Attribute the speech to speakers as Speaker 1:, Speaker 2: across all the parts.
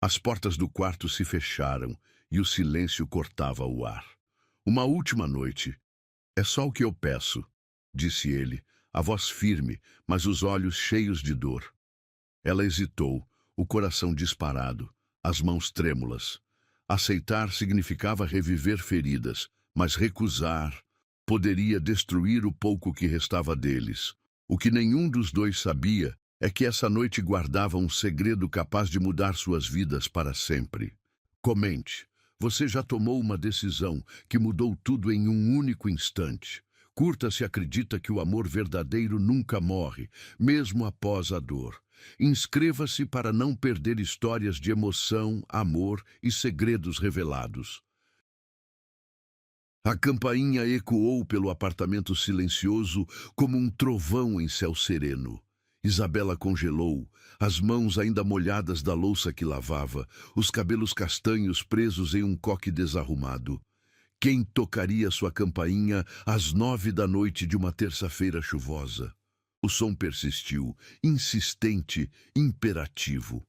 Speaker 1: As portas do quarto se fecharam e o silêncio cortava o ar. Uma última noite. É só o que eu peço, disse ele, a voz firme, mas os olhos cheios de dor. Ela hesitou, o coração disparado, as mãos trêmulas. Aceitar significava reviver feridas, mas recusar poderia destruir o pouco que restava deles. O que nenhum dos dois sabia é que essa noite guardava um segredo capaz de mudar suas vidas para sempre. Comente. Você já tomou uma decisão que mudou tudo em um único instante. Curta se acredita que o amor verdadeiro nunca morre, mesmo após a dor. Inscreva-se para não perder histórias de emoção, amor e segredos revelados. A campainha ecoou pelo apartamento silencioso como um trovão em céu sereno. Isabela congelou, as mãos ainda molhadas da louça que lavava, os cabelos castanhos presos em um coque desarrumado. Quem tocaria sua campainha às 9 da noite de uma terça-feira chuvosa? O som persistiu, insistente, imperativo.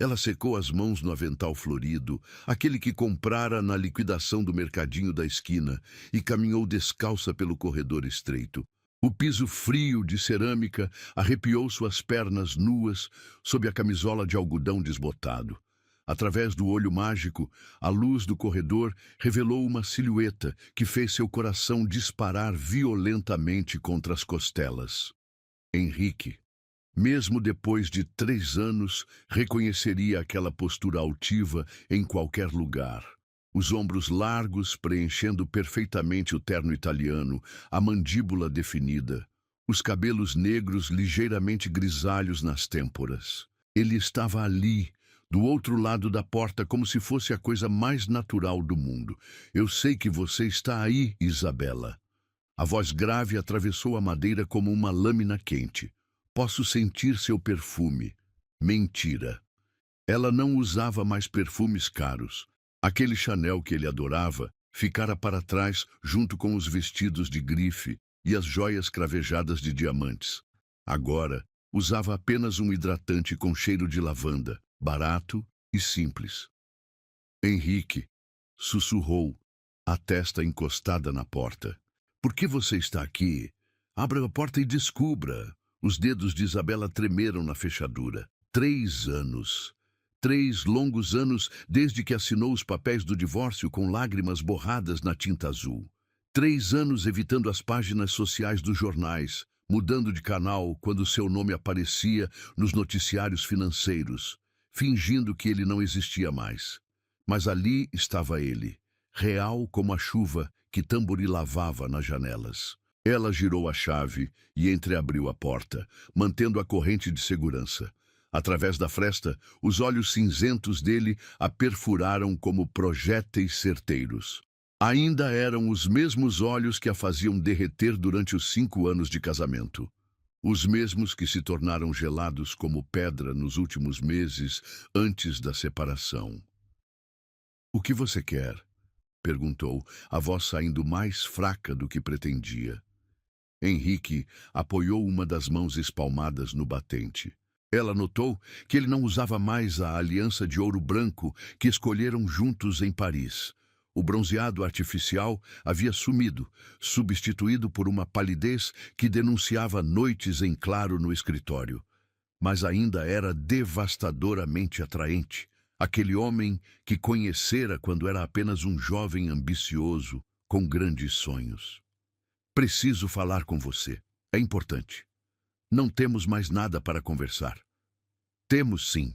Speaker 1: Ela secou as mãos no avental florido, aquele que comprara na liquidação do mercadinho da esquina, e caminhou descalça pelo corredor estreito. O piso frio de cerâmica arrepiou suas pernas nuas sob a camisola de algodão desbotado. Através do olho mágico, a luz do corredor revelou uma silhueta que fez seu coração disparar violentamente contra as costelas. Henrique. Mesmo depois de 3 anos, reconheceria aquela postura altiva em qualquer lugar. Os ombros largos preenchendo perfeitamente o terno italiano, a mandíbula definida, os cabelos negros ligeiramente grisalhos nas têmporas. Ele estava ali, do outro lado da porta, como se fosse a coisa mais natural do mundo. Eu sei que você está aí, Isabela. A voz grave atravessou a madeira como uma lâmina quente. Posso sentir seu perfume. Mentira. Ela não usava mais perfumes caros. Aquele Chanel que ele adorava ficara para trás junto com os vestidos de grife e as joias cravejadas de diamantes. Agora, usava apenas um hidratante com cheiro de lavanda, barato e simples. Henrique, sussurrou, a testa encostada na porta. Por que você está aqui? Abra a porta e descubra. Os dedos de Isabela tremeram na fechadura. 3 anos. 3 longos anos desde que assinou os papéis do divórcio com lágrimas borradas na tinta azul. 3 anos evitando as páginas sociais dos jornais, mudando de canal quando seu nome aparecia nos noticiários financeiros, fingindo que ele não existia mais. Mas ali estava ele, real como a chuva que tamborilavava nas janelas. Ela girou a chave e entreabriu a porta, mantendo a corrente de segurança. Através da fresta, os olhos cinzentos dele a perfuraram como projéteis certeiros. Ainda eram os mesmos olhos que a faziam derreter durante os 5 anos de casamento. Os mesmos que se tornaram gelados como pedra nos últimos meses antes da separação. "O que você quer?" perguntou, a voz saindo mais fraca do que pretendia. Henrique apoiou uma das mãos espalmadas no batente. Ela notou que ele não usava mais a aliança de ouro branco que escolheram juntos em Paris. O bronzeado artificial havia sumido, substituído por uma palidez que denunciava noites em claro no escritório. Mas ainda era devastadoramente atraente. Aquele homem que conhecera quando era apenas um jovem ambicioso, com grandes sonhos. "Preciso falar com você. É importante. Não temos mais nada para conversar." "Temos sim."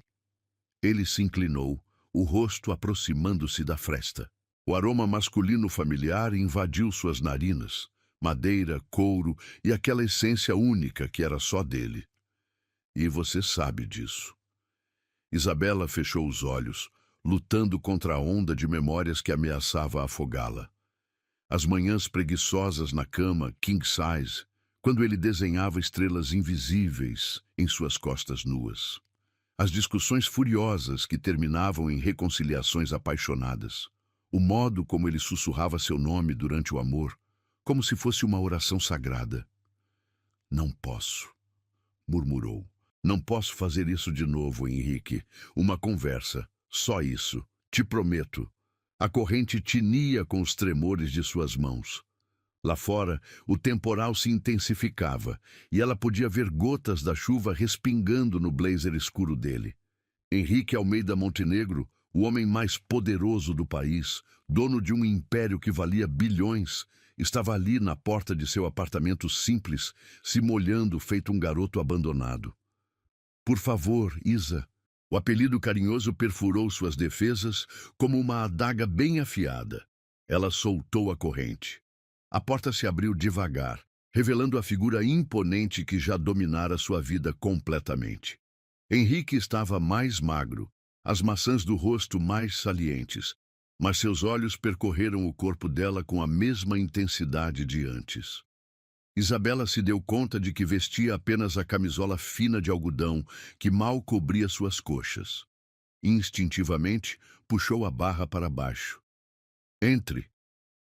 Speaker 1: Ele se inclinou, o rosto aproximando-se da fresta. O aroma masculino familiar invadiu suas narinas, madeira, couro e aquela essência única que era só dele. "E você sabe disso." Isabela fechou os olhos, lutando contra a onda de memórias que ameaçava afogá-la. As manhãs preguiçosas na cama, king size, quando ele desenhava estrelas invisíveis em suas costas nuas. As discussões furiosas que terminavam em reconciliações apaixonadas. O modo como ele sussurrava seu nome durante o amor, como se fosse uma oração sagrada. "Não posso", murmurou. "Não posso fazer isso de novo, Henrique. Uma conversa, Só isso, te prometo. A corrente tinia com os tremores de suas mãos. Lá fora, o temporal se intensificava e ela podia ver gotas da chuva respingando no blazer escuro dele. Henrique Almeida Montenegro, o homem mais poderoso do país, dono de um império que valia bilhões, estava ali na porta de seu apartamento simples, se molhando feito um garoto abandonado. Por favor, Isa. O apelido carinhoso perfurou suas defesas como uma adaga bem afiada. Ela soltou a corrente. A porta se abriu devagar, revelando a figura imponente que já dominara sua vida completamente. Henrique estava mais magro, as maçãs do rosto mais salientes, mas seus olhos percorreram o corpo dela com a mesma intensidade de antes. Isabela se deu conta de que vestia apenas a camisola fina de algodão que mal cobria suas coxas. Instintivamente, puxou a barra para baixo. Entre,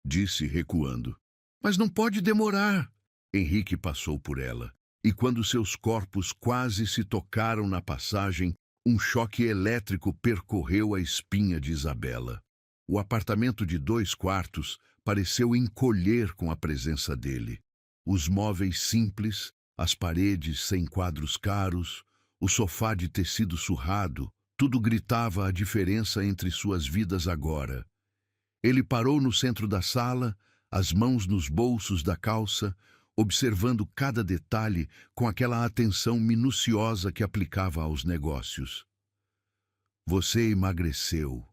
Speaker 1: disse recuando. Mas não pode demorar. Henrique passou por ela, e quando seus corpos quase se tocaram na passagem, um choque elétrico percorreu a espinha de Isabela. O apartamento de 2 quartos pareceu encolher com a presença dele. Os móveis simples, as paredes sem quadros caros, o sofá de tecido surrado, tudo gritava a diferença entre suas vidas agora. Ele parou no centro da sala, as mãos nos bolsos da calça, observando cada detalhe com aquela atenção minuciosa que aplicava aos negócios. Você emagreceu,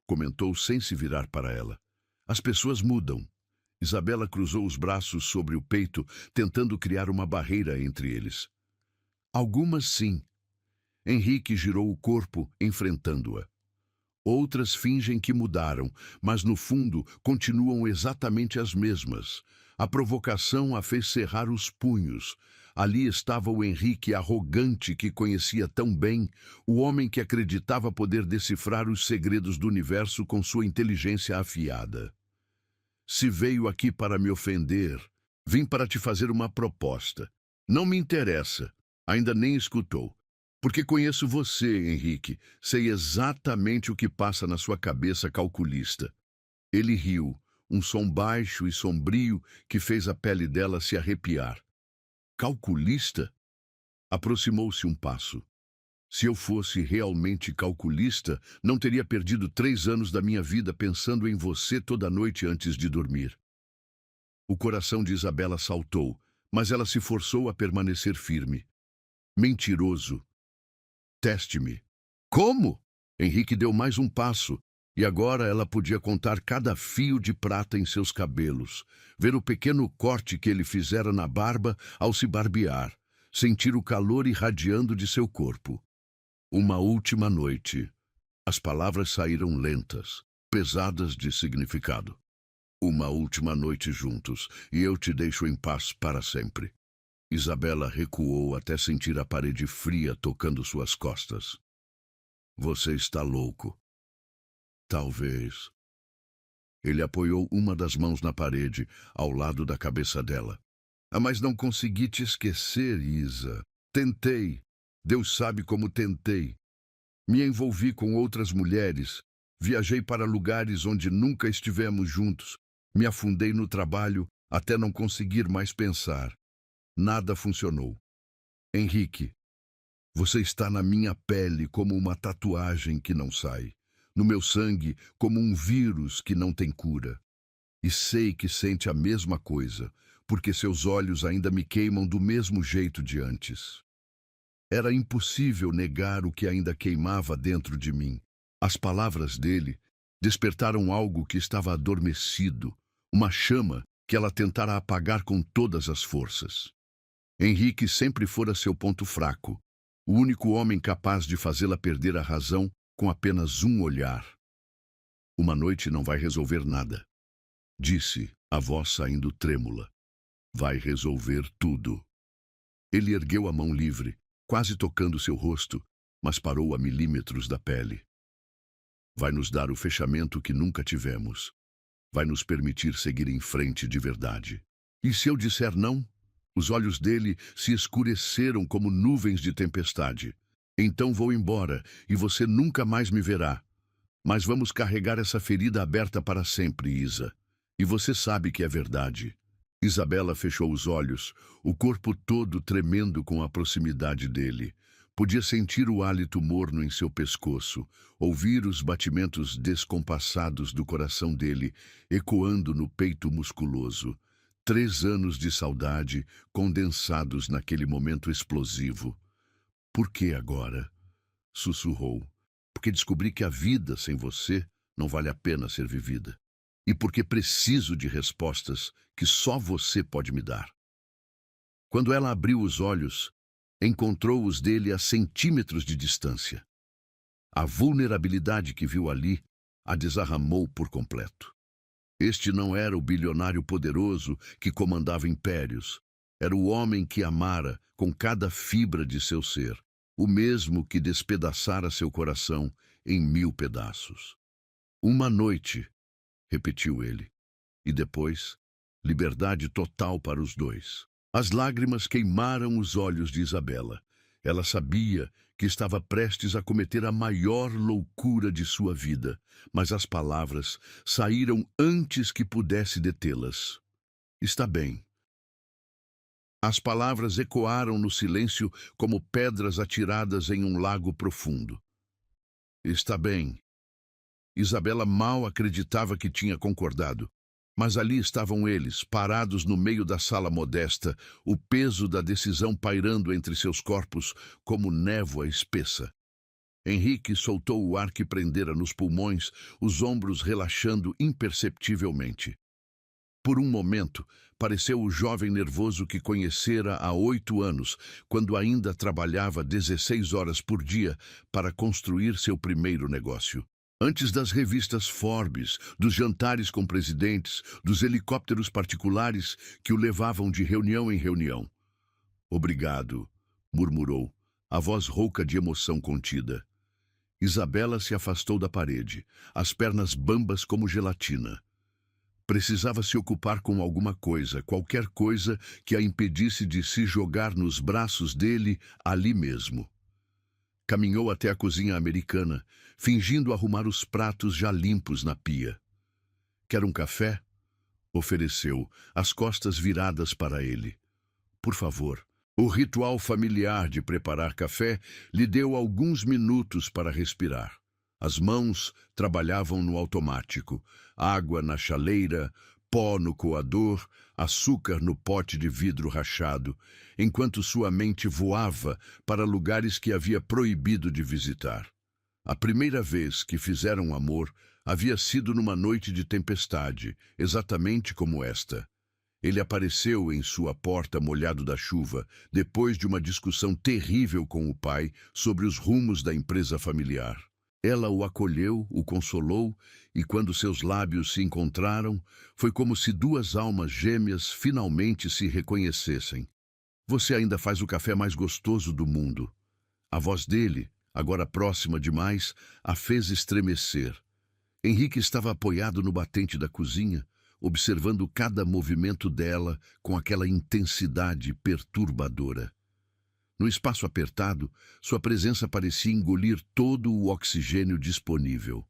Speaker 1: comentou sem se virar para ela. As pessoas mudam. Isabela cruzou os braços sobre o peito, tentando criar uma barreira entre eles. Algumas sim. Henrique girou o corpo, enfrentando-a. Outras fingem que mudaram, mas no fundo continuam exatamente as mesmas. A provocação a fez cerrar os punhos. Ali estava o Henrique arrogante que conhecia tão bem, o homem que acreditava poder decifrar os segredos do universo com sua inteligência afiada. Se veio aqui para me ofender, vim para te fazer uma proposta. Não me interessa, ainda nem escutou. Porque conheço você, Henrique, sei exatamente o que passa na sua cabeça calculista. Ele riu, um som baixo e sombrio que fez a pele dela se arrepiar. Calculista? Aproximou-se um passo. Se eu fosse realmente calculista, não teria perdido 3 anos da minha vida pensando em você toda noite antes de dormir. O coração de Isabela saltou, mas ela se forçou a permanecer firme. Mentiroso. Teste-me. Como? Henrique deu mais um passo, e agora ela podia contar cada fio de prata em seus cabelos, ver o pequeno corte que ele fizera na barba ao se barbear, sentir o calor irradiando de seu corpo. Uma última noite. As palavras saíram lentas, pesadas de significado. Uma última noite juntos, e eu te deixo em paz para sempre. Isabela recuou até sentir a parede fria tocando suas costas. Você está louco. Talvez. Ele apoiou uma das mãos na parede, ao lado da cabeça dela. Mas não consegui te esquecer, Isa. Tentei. Deus sabe como tentei. Me envolvi com outras mulheres. Viajei para lugares onde nunca estivemos juntos. Me afundei no trabalho até não conseguir mais pensar. Nada funcionou. Henrique, você está na minha pele como uma tatuagem que não sai. No meu sangue como um vírus que não tem cura. E sei que sente a mesma coisa, porque seus olhos ainda me queimam do mesmo jeito de antes. Era impossível negar o que ainda queimava dentro de mim. As palavras dele despertaram algo que estava adormecido, uma chama que ela tentara apagar com todas as forças. Henrique sempre fora seu ponto fraco, o único homem capaz de fazê-la perder a razão com apenas um olhar. Uma noite não vai resolver nada, disse, a voz saindo trêmula. Vai resolver tudo. Ele ergueu a mão livre, quase tocando seu rosto, mas parou a milímetros da pele. Vai nos dar o fechamento que nunca tivemos. Vai nos permitir seguir em frente de verdade. E se eu disser não? Os olhos dele se escureceram como nuvens de tempestade. Então vou embora, e você nunca mais me verá. Mas vamos carregar essa ferida aberta para sempre, Isa. E você sabe que é verdade. Isabela fechou os olhos, o corpo todo tremendo com a proximidade dele. Podia sentir o hálito morno em seu pescoço, ouvir os batimentos descompassados do coração dele ecoando no peito musculoso. 3 anos de saudade condensados naquele momento explosivo. Por que agora? Sussurrou. Porque descobri que a vida sem você não vale a pena ser vivida. E porque preciso de respostas que só você pode me dar. Quando ela abriu os olhos, encontrou os dele a centímetros de distância. A vulnerabilidade que viu ali a desarramou por completo. Este não era o bilionário poderoso que comandava impérios. Era o homem que amara com cada fibra de seu ser, o mesmo que despedaçara seu coração em 1000 pedaços. Uma noite, repetiu ele, e depois, liberdade total para os dois. As lágrimas queimaram os olhos de Isabela. Ela sabia que estava prestes a cometer a maior loucura de sua vida, mas as palavras saíram antes que pudesse detê-las. Está bem. As palavras ecoaram no silêncio como pedras atiradas em um lago profundo. Está bem. Isabela mal acreditava que tinha concordado. Mas ali estavam eles, parados no meio da sala modesta, o peso da decisão pairando entre seus corpos como névoa espessa. Henrique soltou o ar que prendera nos pulmões, os ombros relaxando imperceptivelmente. Por um momento, pareceu o jovem nervoso que conhecera há 8 anos, quando ainda trabalhava 16 horas por dia para construir seu primeiro negócio. Antes das revistas Forbes, dos jantares com presidentes, dos helicópteros particulares que o levavam de reunião em reunião. Obrigado, murmurou, a voz rouca de emoção contida. Isabela se afastou da parede, as pernas bambas como gelatina. Precisava se ocupar com alguma coisa, qualquer coisa que a impedisse de se jogar nos braços dele ali mesmo. Caminhou até a cozinha americana, fingindo arrumar os pratos já limpos na pia. Quer um café? Ofereceu, as costas viradas para ele. Por favor. O ritual familiar de preparar café lhe deu alguns minutos para respirar. As mãos trabalhavam no automático, água na chaleira, pó no coador, açúcar no pote de vidro rachado, enquanto sua mente voava para lugares que havia proibido de visitar. A primeira vez que fizeram amor havia sido numa noite de tempestade, exatamente como esta. Ele apareceu em sua porta molhado da chuva, depois de uma discussão terrível com o pai sobre os rumos da empresa familiar. Ela o acolheu, o consolou, e quando seus lábios se encontraram, foi como se 2 almas gêmeas finalmente se reconhecessem. Você ainda faz o café mais gostoso do mundo. A voz dele, agora próxima demais, a fez estremecer. Henrique estava apoiado no batente da cozinha, observando cada movimento dela com aquela intensidade perturbadora. No espaço apertado, sua presença parecia engolir todo o oxigênio disponível.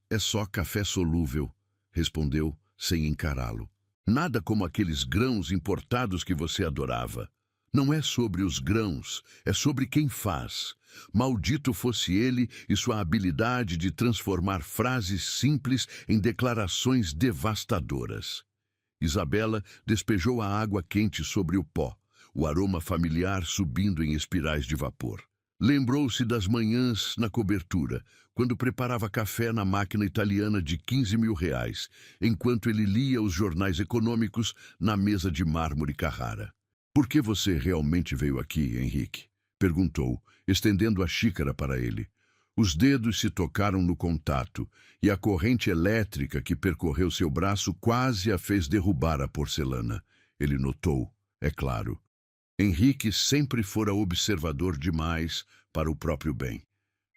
Speaker 1: É só café solúvel, respondeu, sem encará-lo. Nada como aqueles grãos importados que você adorava. Não é sobre os grãos, é sobre quem faz. Maldito fosse ele e sua habilidade de transformar frases simples em declarações devastadoras. Isabela despejou a água quente sobre o pó, o aroma familiar subindo em espirais de vapor. Lembrou-se das manhãs na cobertura, quando preparava café na máquina italiana de 15 mil reais, enquanto ele lia os jornais econômicos na mesa de mármore Carrara. Por que você realmente veio aqui, Henrique? Perguntou, estendendo a xícara para ele. Os dedos se tocaram no contato, e a corrente elétrica que percorreu seu braço quase a fez derrubar a porcelana. Ele notou, é claro. Henrique sempre fora observador demais para o próprio bem.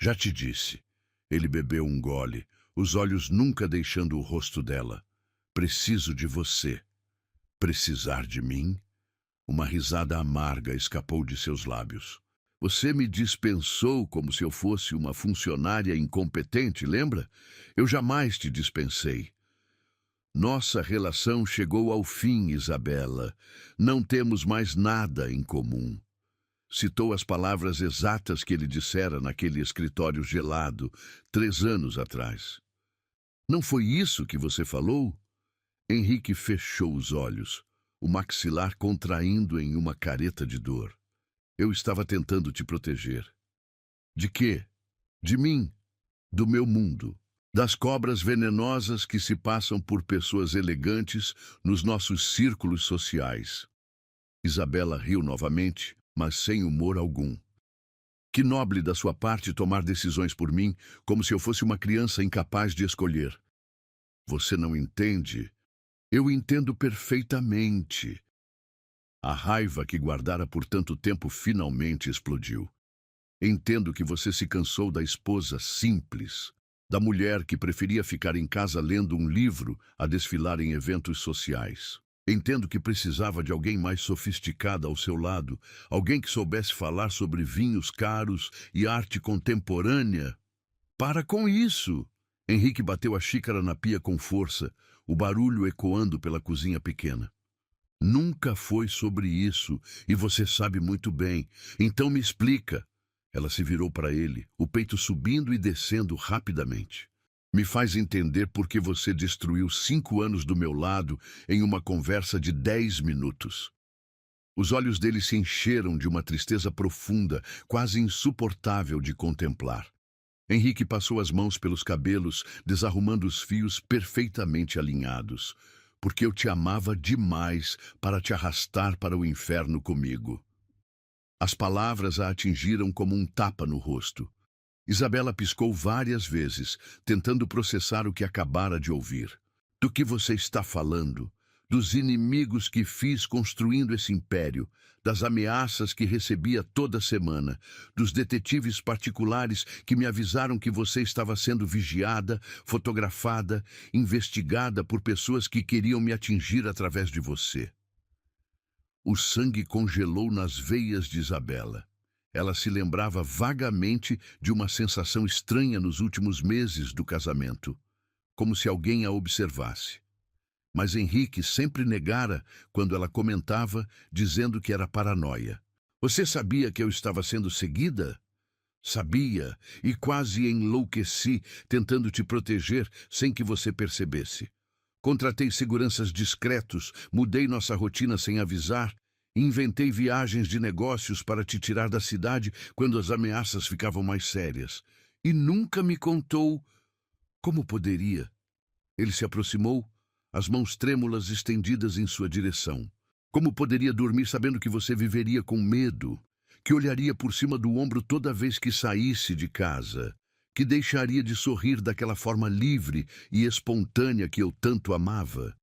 Speaker 1: Já te disse. Ele bebeu um gole, os olhos nunca deixando o rosto dela. Preciso de você. Precisar de mim? Uma risada amarga escapou de seus lábios. Você me dispensou como se eu fosse uma funcionária incompetente, lembra? Eu jamais te dispensei. Nossa relação chegou ao fim, Isabela. Não temos mais nada em comum. Citou as palavras exatas que ele dissera naquele escritório gelado, 3 anos atrás. Não foi isso que você falou? Henrique fechou os olhos, o maxilar contraindo em uma careta de dor. Eu estava tentando te proteger. De quê? De mim, do meu mundo, das cobras venenosas que se passam por pessoas elegantes nos nossos círculos sociais. Isabela riu novamente, mas sem humor algum. Que nobre da sua parte tomar decisões por mim, como se eu fosse uma criança incapaz de escolher. Você não entende? Eu entendo perfeitamente. A raiva que guardara por tanto tempo finalmente explodiu. Entendo que você se cansou da esposa simples, da mulher que preferia ficar em casa lendo um livro a desfilar em eventos sociais. Entendo que precisava de alguém mais sofisticado ao seu lado, alguém que soubesse falar sobre vinhos caros e arte contemporânea. Para com isso! Henrique bateu a xícara na pia com força, o barulho ecoando pela cozinha pequena. Nunca foi sobre isso, e você sabe muito bem. Então me explica. Ela se virou para ele, o peito subindo e descendo rapidamente. Me faz entender por que você destruiu 5 anos do meu lado em uma conversa de 10 minutos. Os olhos dele se encheram de uma tristeza profunda, quase insuportável de contemplar. Henrique passou as mãos pelos cabelos, desarrumando os fios perfeitamente alinhados. Porque eu te amava demais para te arrastar para o inferno comigo. As palavras a atingiram como um tapa no rosto. Isabela piscou várias vezes, tentando processar o que acabara de ouvir. Do que você está falando? Dos inimigos que fiz construindo esse império, das ameaças que recebia toda semana, dos detetives particulares que me avisaram que você estava sendo vigiada, fotografada, investigada por pessoas que queriam me atingir através de você. O sangue congelou nas veias de Isabela. Ela se lembrava vagamente de uma sensação estranha nos últimos meses do casamento, como se alguém a observasse. Mas Henrique sempre negara quando ela comentava, dizendo que era paranoia. Você sabia que eu estava sendo seguida? Sabia, e quase enlouqueci, tentando te proteger sem que você percebesse. Contratei seguranças discretos, mudei nossa rotina sem avisar, inventei viagens de negócios para te tirar da cidade quando as ameaças ficavam mais sérias. E nunca me contou como poderia. Ele se aproximou, as mãos trêmulas estendidas em sua direção. Como poderia dormir sabendo que você viveria com medo, que olharia por cima do ombro toda vez que saísse de casa, que deixaria de sorrir daquela forma livre e espontânea que eu tanto amava?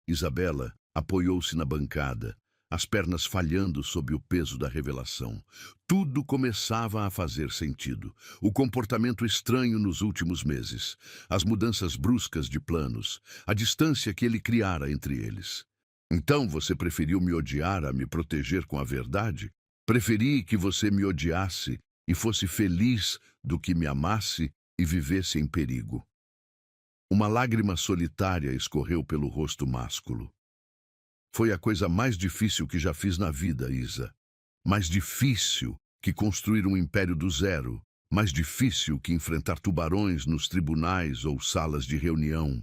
Speaker 1: Isabela apoiou-se na bancada, as pernas falhando sob o peso da revelação. Tudo começava a fazer sentido. O comportamento estranho nos últimos meses, as mudanças bruscas de planos, a distância que ele criara entre eles. Então você preferiu me odiar a me proteger com a verdade? Preferi que você me odiasse e fosse feliz do que me amasse e vivesse em perigo. Uma lágrima solitária escorreu pelo rosto másculo. Foi a coisa mais difícil que já fiz na vida, Isa. Mais difícil que construir um império do zero. Mais difícil que enfrentar tubarões nos tribunais ou salas de reunião.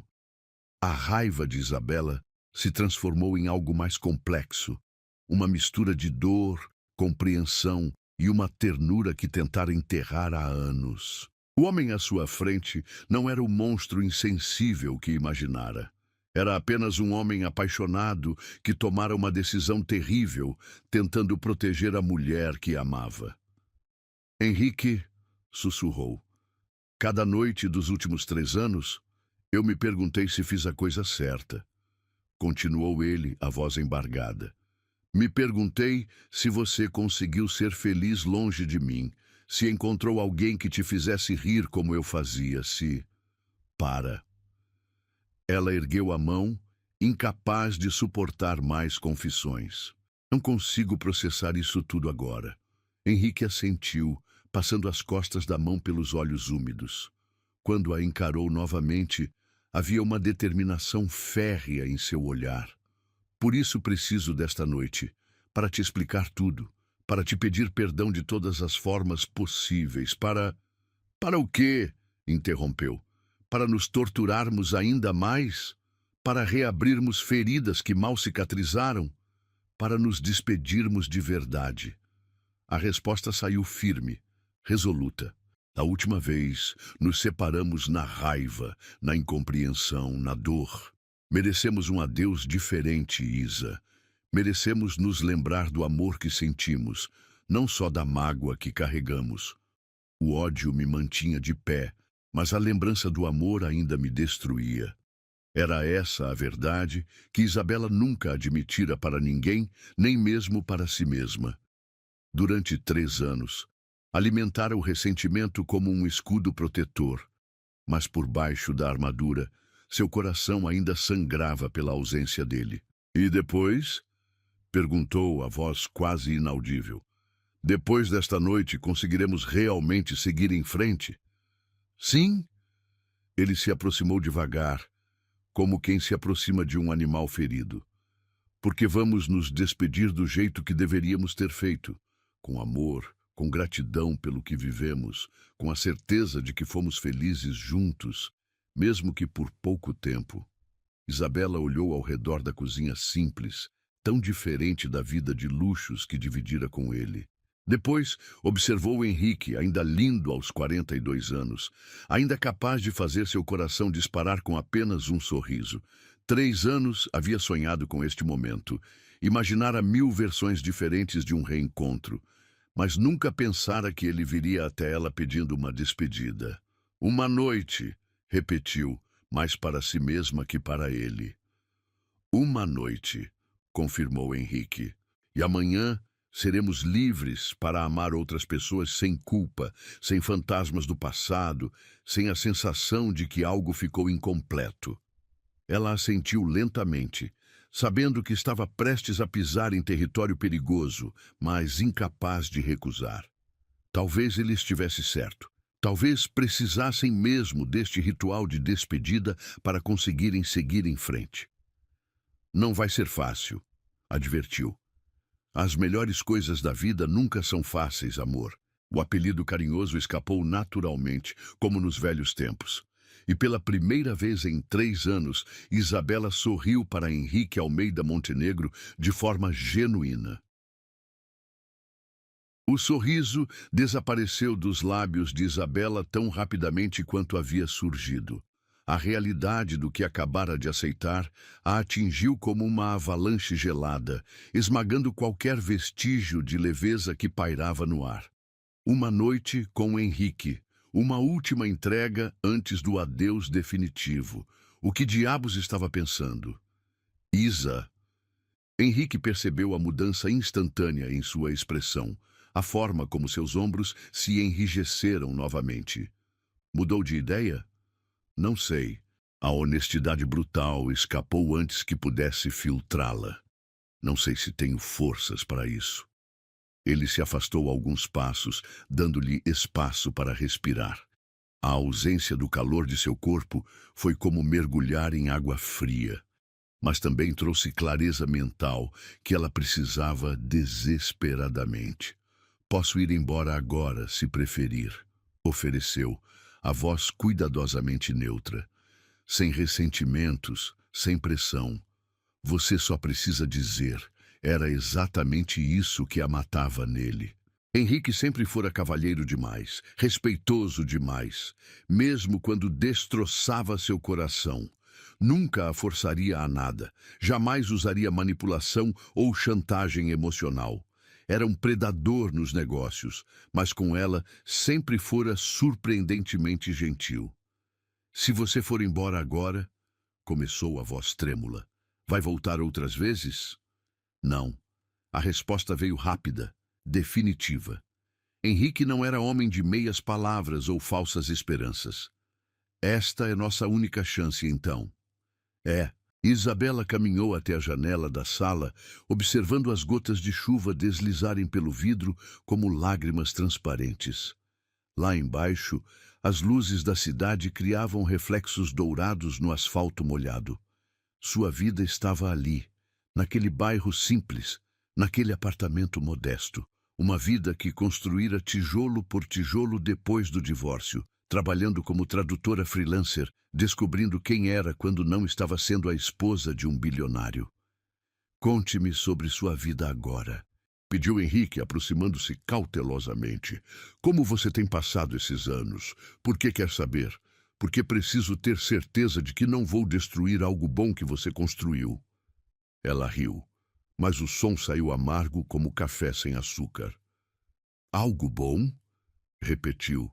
Speaker 1: A raiva de Isabela se transformou em algo mais complexo. Uma mistura de dor, compreensão e uma ternura que tentara enterrar há anos. O homem à sua frente não era o monstro insensível que imaginara. Era apenas um homem apaixonado que tomara uma decisão terrível, tentando proteger a mulher que amava. Henrique sussurrou. Cada noite dos últimos 3 anos, eu me perguntei se fiz a coisa certa. Continuou ele, a voz embargada. Me perguntei se você conseguiu ser feliz longe de mim, se encontrou alguém que te fizesse rir como eu fazia, se... Para. Ela ergueu a mão, incapaz de suportar mais confissões. Não consigo processar isso tudo agora. Henrique assentiu, passando as costas da mão pelos olhos úmidos. Quando a encarou novamente, havia uma determinação férrea em seu olhar. Por isso preciso desta noite, para te explicar tudo, para te pedir perdão de todas as formas possíveis, para... Para o quê? Interrompeu. Para nos torturarmos ainda mais? Para reabrirmos feridas que mal cicatrizaram? Para nos despedirmos de verdade? A resposta saiu firme, resoluta. Da última vez, nos separamos na raiva, na incompreensão, na dor. Merecemos um adeus diferente, Isa. Merecemos nos lembrar do amor que sentimos, não só da mágoa que carregamos. O ódio me mantinha de pé, mas a lembrança do amor ainda me destruía. Era essa a verdade que Isabela nunca admitira para ninguém, nem mesmo para si mesma. Durante 3 anos, alimentara o ressentimento como um escudo protetor, mas por baixo da armadura, seu coração ainda sangrava pela ausência dele. E depois? Perguntou a voz quase inaudível. Depois desta noite, conseguiremos realmente seguir em frente? Sim? Ele se aproximou devagar, como quem se aproxima de um animal ferido. Porque vamos nos despedir do jeito que deveríamos ter feito, com amor, com gratidão pelo que vivemos, com a certeza de que fomos felizes juntos, mesmo que por pouco tempo. Isabela olhou ao redor da cozinha simples, tão diferente da vida de luxos que dividira com ele. Depois, observou Henrique, ainda lindo aos 42 anos, ainda capaz de fazer seu coração disparar com apenas um sorriso. 3 anos havia sonhado com este momento, imaginara 1000 versões diferentes de um reencontro, mas nunca pensara que ele viria até ela pedindo uma despedida. Uma noite, repetiu, mais para si mesma que para ele. Uma noite, confirmou Henrique, e amanhã seremos livres para amar outras pessoas sem culpa, sem fantasmas do passado, sem a sensação de que algo ficou incompleto. Ela assentiu lentamente, sabendo que estava prestes a pisar em território perigoso, mas incapaz de recusar. Talvez ele estivesse certo. Talvez precisassem mesmo deste ritual de despedida para conseguirem seguir em frente. Não vai ser fácil, advertiu. As melhores coisas da vida nunca são fáceis, amor. O apelido carinhoso escapou naturalmente, como nos velhos tempos. E pela primeira vez em 3 anos, Isabela sorriu para Henrique Almeida Montenegro de forma genuína. O sorriso desapareceu dos lábios de Isabela tão rapidamente quanto havia surgido. A realidade do que acabara de aceitar a atingiu como uma avalanche gelada, esmagando qualquer vestígio de leveza que pairava no ar. Uma noite com Henrique, uma última entrega antes do adeus definitivo. O que diabos estava pensando? Isa. Henrique percebeu a mudança instantânea em sua expressão, a forma como seus ombros se enrijeceram novamente. Mudou de ideia? Não sei. A honestidade brutal escapou antes que pudesse filtrá-la. Não sei se tenho forças para isso. Ele se afastou alguns passos, dando-lhe espaço para respirar. A ausência do calor de seu corpo foi como mergulhar em água fria, mas também trouxe clareza mental que ela precisava desesperadamente. Posso ir embora agora, se preferir, ofereceu, a voz cuidadosamente neutra. Sem ressentimentos, sem pressão. Você só precisa dizer. Era exatamente isso que a matava nele. Henrique sempre fora cavalheiro demais, respeitoso demais, mesmo quando destroçava seu coração. Nunca a forçaria a nada, jamais usaria manipulação ou chantagem emocional. Era um predador nos negócios, mas com ela sempre fora surpreendentemente gentil. Se você for embora agora, começou a voz trêmula, vai voltar outras vezes? Não. A resposta veio rápida, definitiva. Henrique não era homem de meias palavras ou falsas esperanças. Esta é nossa única chance, então. É, Isabela caminhou até a janela da sala, observando as gotas de chuva deslizarem pelo vidro como lágrimas transparentes. Lá embaixo, as luzes da cidade criavam reflexos dourados no asfalto molhado. Sua vida estava ali, naquele bairro simples, naquele apartamento modesto. Uma vida que construíra tijolo por tijolo depois do divórcio, trabalhando como tradutora freelancer, descobrindo quem era quando não estava sendo a esposa de um bilionário. Conte-me sobre sua vida agora, pediu Henrique, aproximando-se cautelosamente. Como você tem passado esses anos? Por que quer saber? Porque preciso ter certeza de que não vou destruir algo bom que você construiu. Ela riu, mas o som saiu amargo como café sem açúcar. Algo bom? Repetiu.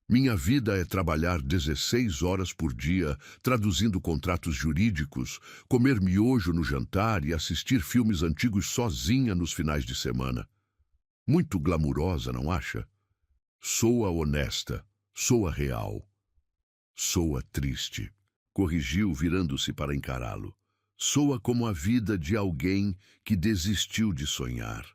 Speaker 1: Minha vida é trabalhar 16 horas por dia, traduzindo contratos jurídicos, comer miojo no jantar e assistir filmes antigos sozinha nos finais de semana. Muito glamurosa, não acha? Soa honesta, soa real. Soa triste, corrigiu, virando-se para encará-lo. Soa como a vida de alguém que desistiu de sonhar.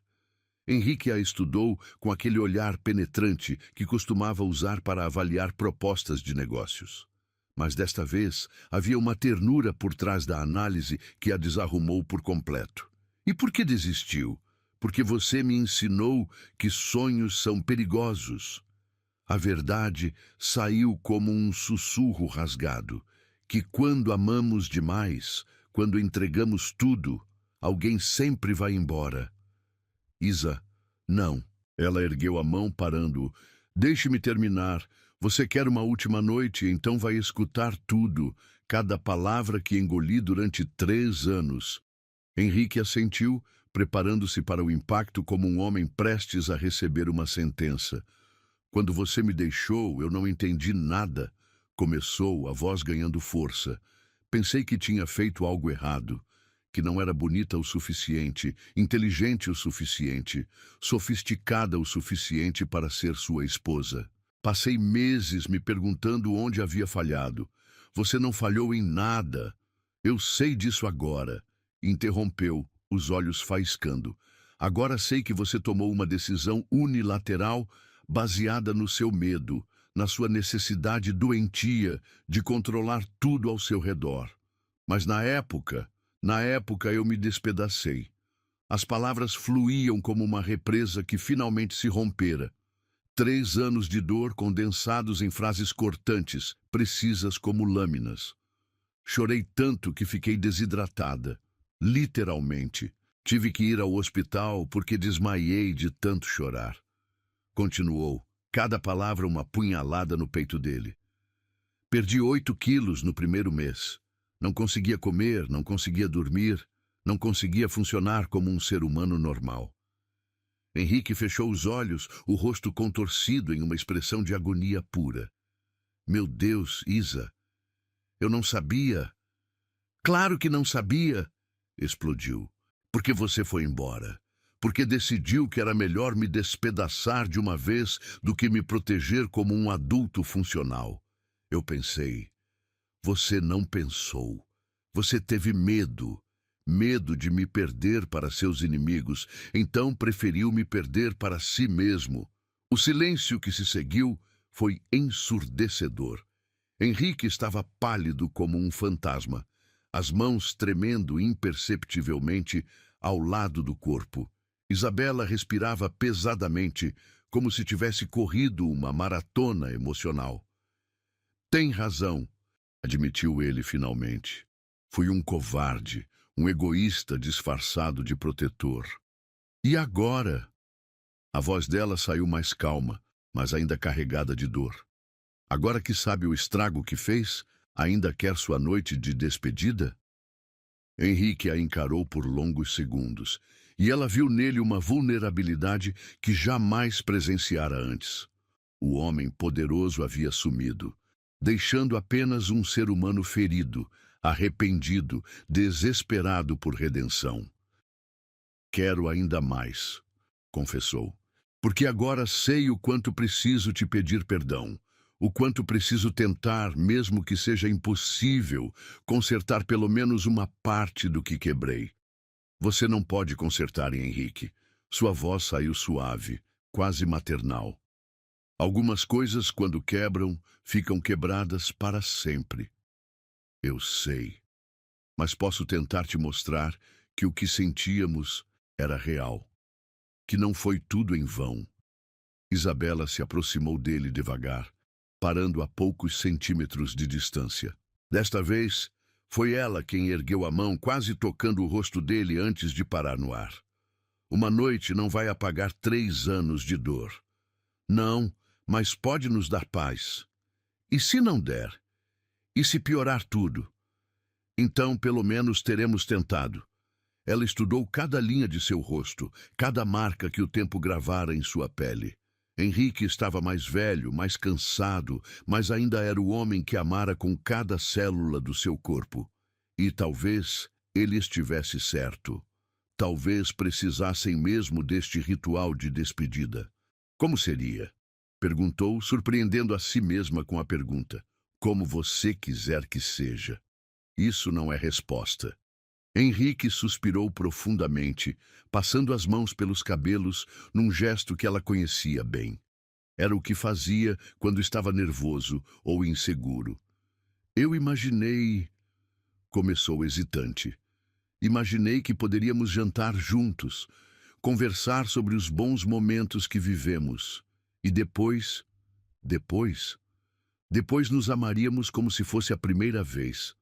Speaker 1: Henrique a estudou com aquele olhar penetrante que costumava usar para avaliar propostas de negócios. Mas desta vez havia uma ternura por trás da análise que a desarrumou por completo. E por que desistiu? Porque você me ensinou que sonhos são perigosos. A verdade saiu como um sussurro rasgado, que quando amamos demais, quando entregamos tudo, alguém sempre vai embora. Isa, não. Ela ergueu a mão, parando-o. Deixe-me terminar. Você quer uma última noite, então vai escutar tudo, cada palavra que engoli durante 3 anos. Henrique assentiu, preparando-se para o impacto como um homem prestes a receber uma sentença. Quando você me deixou, eu não entendi nada. Começou, a voz ganhando força. Pensei que tinha feito algo errado. Que não era bonita o suficiente, inteligente o suficiente, sofisticada o suficiente para ser sua esposa. Passei meses me perguntando onde havia falhado. Você não falhou em nada. Eu sei disso agora. Interrompeu, os olhos faiscando. Agora sei que você tomou uma decisão unilateral baseada no seu medo, na sua necessidade doentia de controlar tudo ao seu redor. Mas na época eu me despedacei. As palavras fluíam como uma represa que finalmente se rompera. 3 anos de dor condensados em frases cortantes, precisas como lâminas. Chorei tanto que fiquei desidratada. Literalmente. Tive que ir ao hospital porque desmaiei de tanto chorar. Continuou, cada palavra uma punhalada no peito dele. Perdi 8 quilos no primeiro mês. Não conseguia comer, não conseguia dormir, não conseguia funcionar como um ser humano normal. Henrique fechou os olhos, o rosto contorcido em uma expressão de agonia pura. Meu Deus, Isa, eu não sabia. Claro que não sabia, explodiu. Porque você foi embora. Porque decidiu que era melhor me despedaçar de uma vez do que me proteger como um adulto funcional. Eu pensei. Você não pensou. Você teve medo. Medo de me perder para seus inimigos. Então preferiu me perder para si mesmo. O silêncio que se seguiu foi ensurdecedor. Henrique estava pálido como um fantasma, as mãos tremendo imperceptivelmente ao lado do corpo. Isabela respirava pesadamente, como se tivesse corrido uma maratona emocional. Tem razão, admitiu ele finalmente. Fui um covarde, um egoísta disfarçado de protetor. E agora? A voz dela saiu mais calma, mas ainda carregada de dor. Agora que sabe o estrago que fez, ainda quer sua noite de despedida? Henrique a encarou por longos segundos, e ela viu nele uma vulnerabilidade que jamais presenciara antes. O homem poderoso havia sumido, deixando apenas um ser humano ferido, arrependido, desesperado por redenção. Quero ainda mais, confessou, porque agora sei o quanto preciso te pedir perdão, O quanto preciso tentar, mesmo que seja impossível, consertar pelo menos uma parte do que quebrei. Você não pode consertar, Henrique. Sua voz saiu suave, quase maternal. Algumas coisas, quando quebram, ficam quebradas para sempre. Eu sei, mas posso tentar te mostrar que o que sentíamos era real, que não foi tudo em vão. Isabela se aproximou dele devagar, parando a poucos centímetros de distância. Desta vez, foi ela quem ergueu a mão, quase tocando o rosto dele antes de parar no ar. Uma noite não vai apagar 3 anos de dor. Não, mas pode nos dar paz. E se não der? E se piorar tudo? Então, pelo menos teremos tentado. Ela estudou cada linha de seu rosto, cada marca que o tempo gravara em sua pele. Henrique estava mais velho, mais cansado, mas ainda era o homem que amara com cada célula do seu corpo. E talvez ele estivesse certo. Talvez precisassem mesmo deste ritual de despedida. Como seria? Perguntou, surpreendendo a si mesma com a pergunta. Como você quiser que seja. Isso não é resposta. Henrique suspirou profundamente, passando as mãos pelos cabelos num gesto que ela conhecia bem. Era o que fazia quando estava nervoso ou inseguro. Eu imaginei... Começou hesitante. Imaginei que poderíamos jantar juntos, conversar sobre os bons momentos que vivemos. E depois... Depois nos amaríamos como se fosse a primeira vez.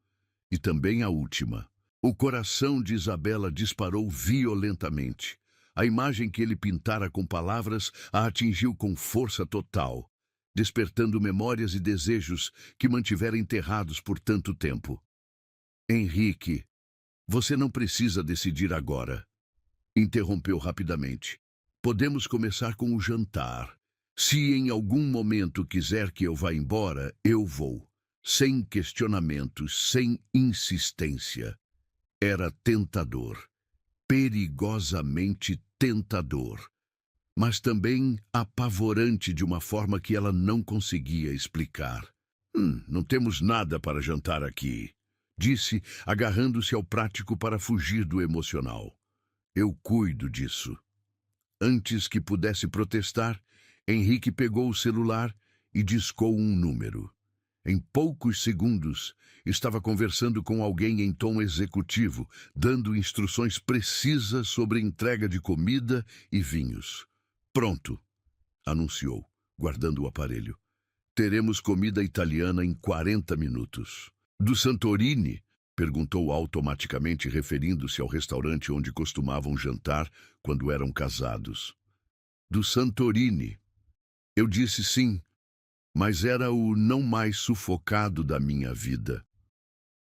Speaker 1: E também a última. O coração de Isabela disparou violentamente. A imagem que ele pintara com palavras a atingiu com força total, despertando memórias e desejos que mantivera enterrados por tanto tempo. Henrique, você não precisa decidir agora. Interrompeu rapidamente. Podemos começar com o jantar. Se em algum momento quiser que eu vá embora, eu vou. Sem questionamentos, sem insistência. Era tentador, perigosamente tentador, mas também apavorante de uma forma que ela não conseguia explicar. Não temos nada para jantar aqui, disse, agarrando-se ao prático para fugir do emocional. Eu cuido disso. Antes que pudesse protestar, Henrique pegou o celular e discou um número. Em poucos segundos, estava conversando com alguém em tom executivo, dando instruções precisas sobre entrega de comida e vinhos. Pronto, anunciou, guardando o aparelho. Teremos comida italiana em 40 minutos. Do Santorini? Perguntou automaticamente, referindo-se ao restaurante onde costumavam jantar quando eram casados. Do Santorini. Eu disse sim. Mas era o não mais sufocado da minha vida.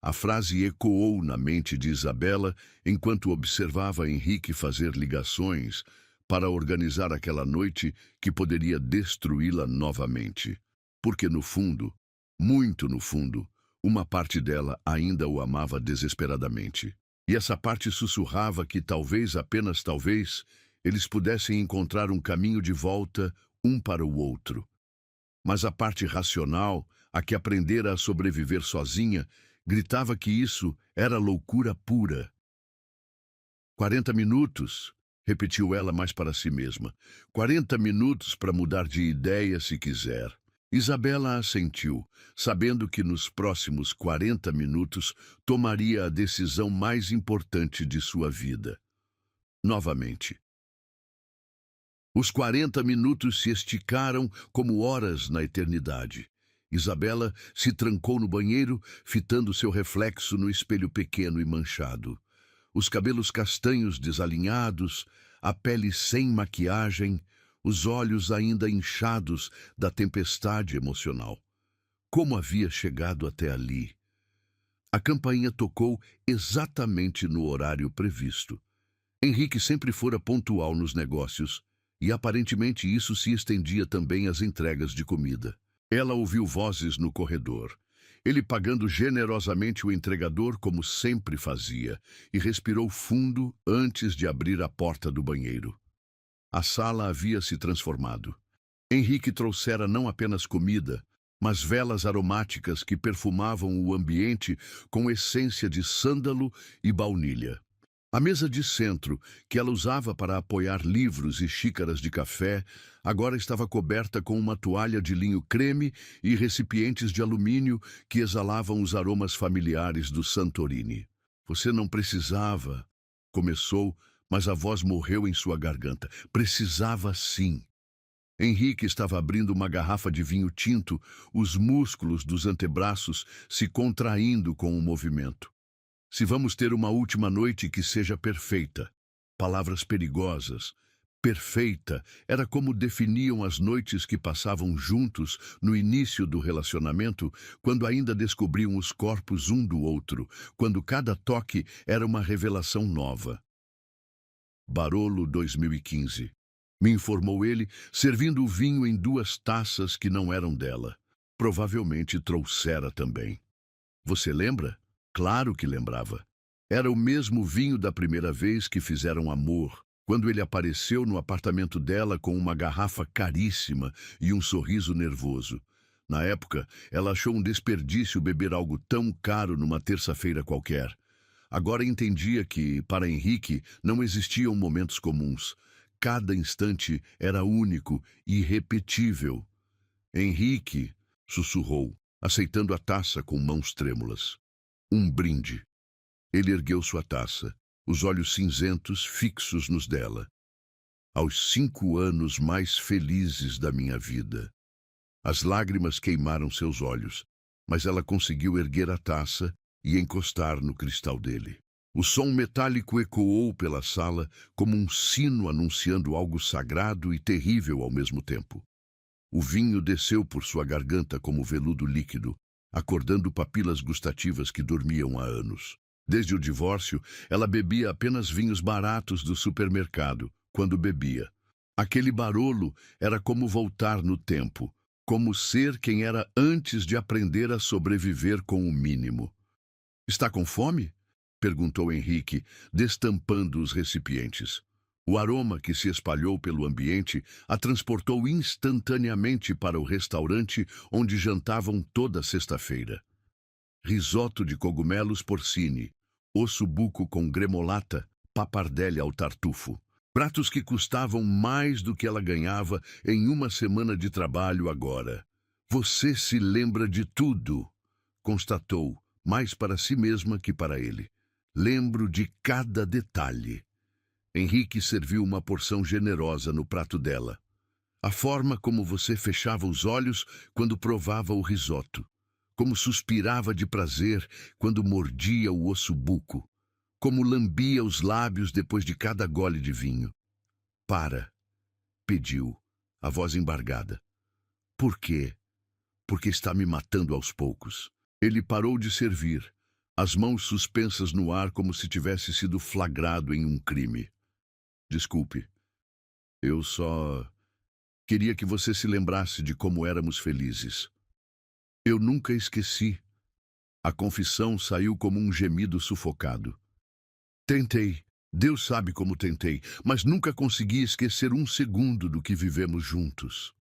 Speaker 1: A frase ecoou na mente de Isabela enquanto observava Henrique fazer ligações para organizar aquela noite que poderia destruí-la novamente. Porque no fundo, muito no fundo, uma parte dela ainda o amava desesperadamente. E essa parte sussurrava que talvez, apenas talvez, eles pudessem encontrar um caminho de volta um para o outro. Mas a parte racional, a que aprendera a sobreviver sozinha, gritava que isso era loucura pura. 40 minutos, repetiu ela mais para si mesma. 40 minutos para mudar de ideia se quiser. Isabela assentiu, sabendo que nos próximos 40 minutos tomaria a decisão mais importante de sua vida. Novamente. Os 40 minutos se esticaram como horas na eternidade. Isabela se trancou no banheiro, fitando seu reflexo no espelho pequeno e manchado. Os cabelos castanhos desalinhados, a pele sem maquiagem, os olhos ainda inchados da tempestade emocional. Como havia chegado até ali? A campainha tocou exatamente no horário previsto. Henrique sempre fora pontual nos negócios, e aparentemente isso se estendia também às entregas de comida. Ela ouviu vozes no corredor. Ele pagando generosamente o entregador como sempre fazia, e respirou fundo antes de abrir a porta do banheiro. A sala havia se transformado. Henrique trouxera não apenas comida, mas velas aromáticas que perfumavam o ambiente com essência de sândalo e baunilha. A mesa de centro, que ela usava para apoiar livros e xícaras de café, agora estava coberta com uma toalha de linho creme e recipientes de alumínio que exalavam os aromas familiares do Santorini. Você não precisava, começou, mas a voz morreu em sua garganta. Precisava sim. Henrique estava abrindo uma garrafa de vinho tinto, os músculos dos antebraços se contraindo com o movimento. Se vamos ter uma última noite que seja perfeita. Palavras perigosas. Perfeita era como definiam as noites que passavam juntos no início do relacionamento, quando ainda descobriam os corpos um do outro, quando cada toque era uma revelação nova. Barolo 2015. Me informou ele, servindo o vinho em 2 taças que não eram dela. Provavelmente trouxera também. Você lembra? Claro que lembrava. Era o mesmo vinho da primeira vez que fizeram amor, quando ele apareceu no apartamento dela com uma garrafa caríssima e um sorriso nervoso. Na época, ela achou um desperdício beber algo tão caro numa terça-feira qualquer. Agora entendia que, para Henrique, não existiam momentos comuns. Cada instante era único e irrepetível. Henrique, sussurrou, aceitando a taça com mãos trêmulas. Um brinde. Ele ergueu sua taça, os olhos cinzentos fixos nos dela. Aos 5 anos mais felizes da minha vida. As lágrimas queimaram seus olhos, mas ela conseguiu erguer a taça e encostar no cristal dele. O som metálico ecoou pela sala como um sino anunciando algo sagrado e terrível ao mesmo tempo. O vinho desceu por sua garganta como veludo líquido, acordando papilas gustativas que dormiam há anos. Desde o divórcio, ela bebia apenas vinhos baratos do supermercado, quando bebia. Aquele Barolo era como voltar no tempo, como ser quem era antes de aprender a sobreviver com o mínimo. Está com fome? Perguntou Henrique, destampando os recipientes. O aroma que se espalhou pelo ambiente a transportou instantaneamente para o restaurante onde jantavam toda sexta-feira. Risoto de cogumelos porcini, ossobuco com gremolata, pappardelle ao tartufo. Pratos que custavam mais do que ela ganhava em uma semana de trabalho agora. Você se lembra de tudo, constatou, mais para si mesma que para ele. Lembro de cada detalhe. Henrique serviu uma porção generosa no prato dela. A forma como você fechava os olhos quando provava o risoto. Como suspirava de prazer quando mordia o ossobuco. Como lambia os lábios depois de cada gole de vinho. Para, pediu, a voz embargada. Por quê? Porque está me matando aos poucos. Ele parou de servir, as mãos suspensas no ar como se tivesse sido flagrado em um crime. Desculpe, eu só queria que você se lembrasse de como éramos felizes. Eu nunca esqueci. A confissão saiu como um gemido sufocado. Tentei, Deus sabe como tentei, mas nunca consegui esquecer um segundo do que vivemos juntos.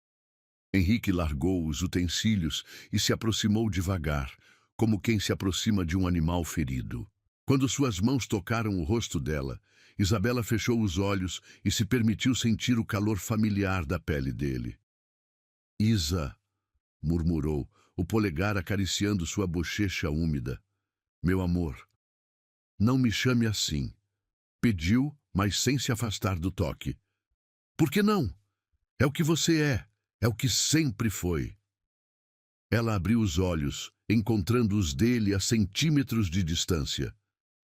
Speaker 1: Henrique largou os utensílios e se aproximou devagar, como quem se aproxima de um animal ferido. Quando suas mãos tocaram o rosto dela, Isabela fechou os olhos e se permitiu sentir o calor familiar da pele dele. Isa, murmurou, o polegar acariciando sua bochecha úmida. Meu amor, não me chame assim. Pediu, mas sem se afastar do toque. Por que não? É o que você é o que sempre foi. Ela abriu os olhos, encontrando os dele a centímetros de distância.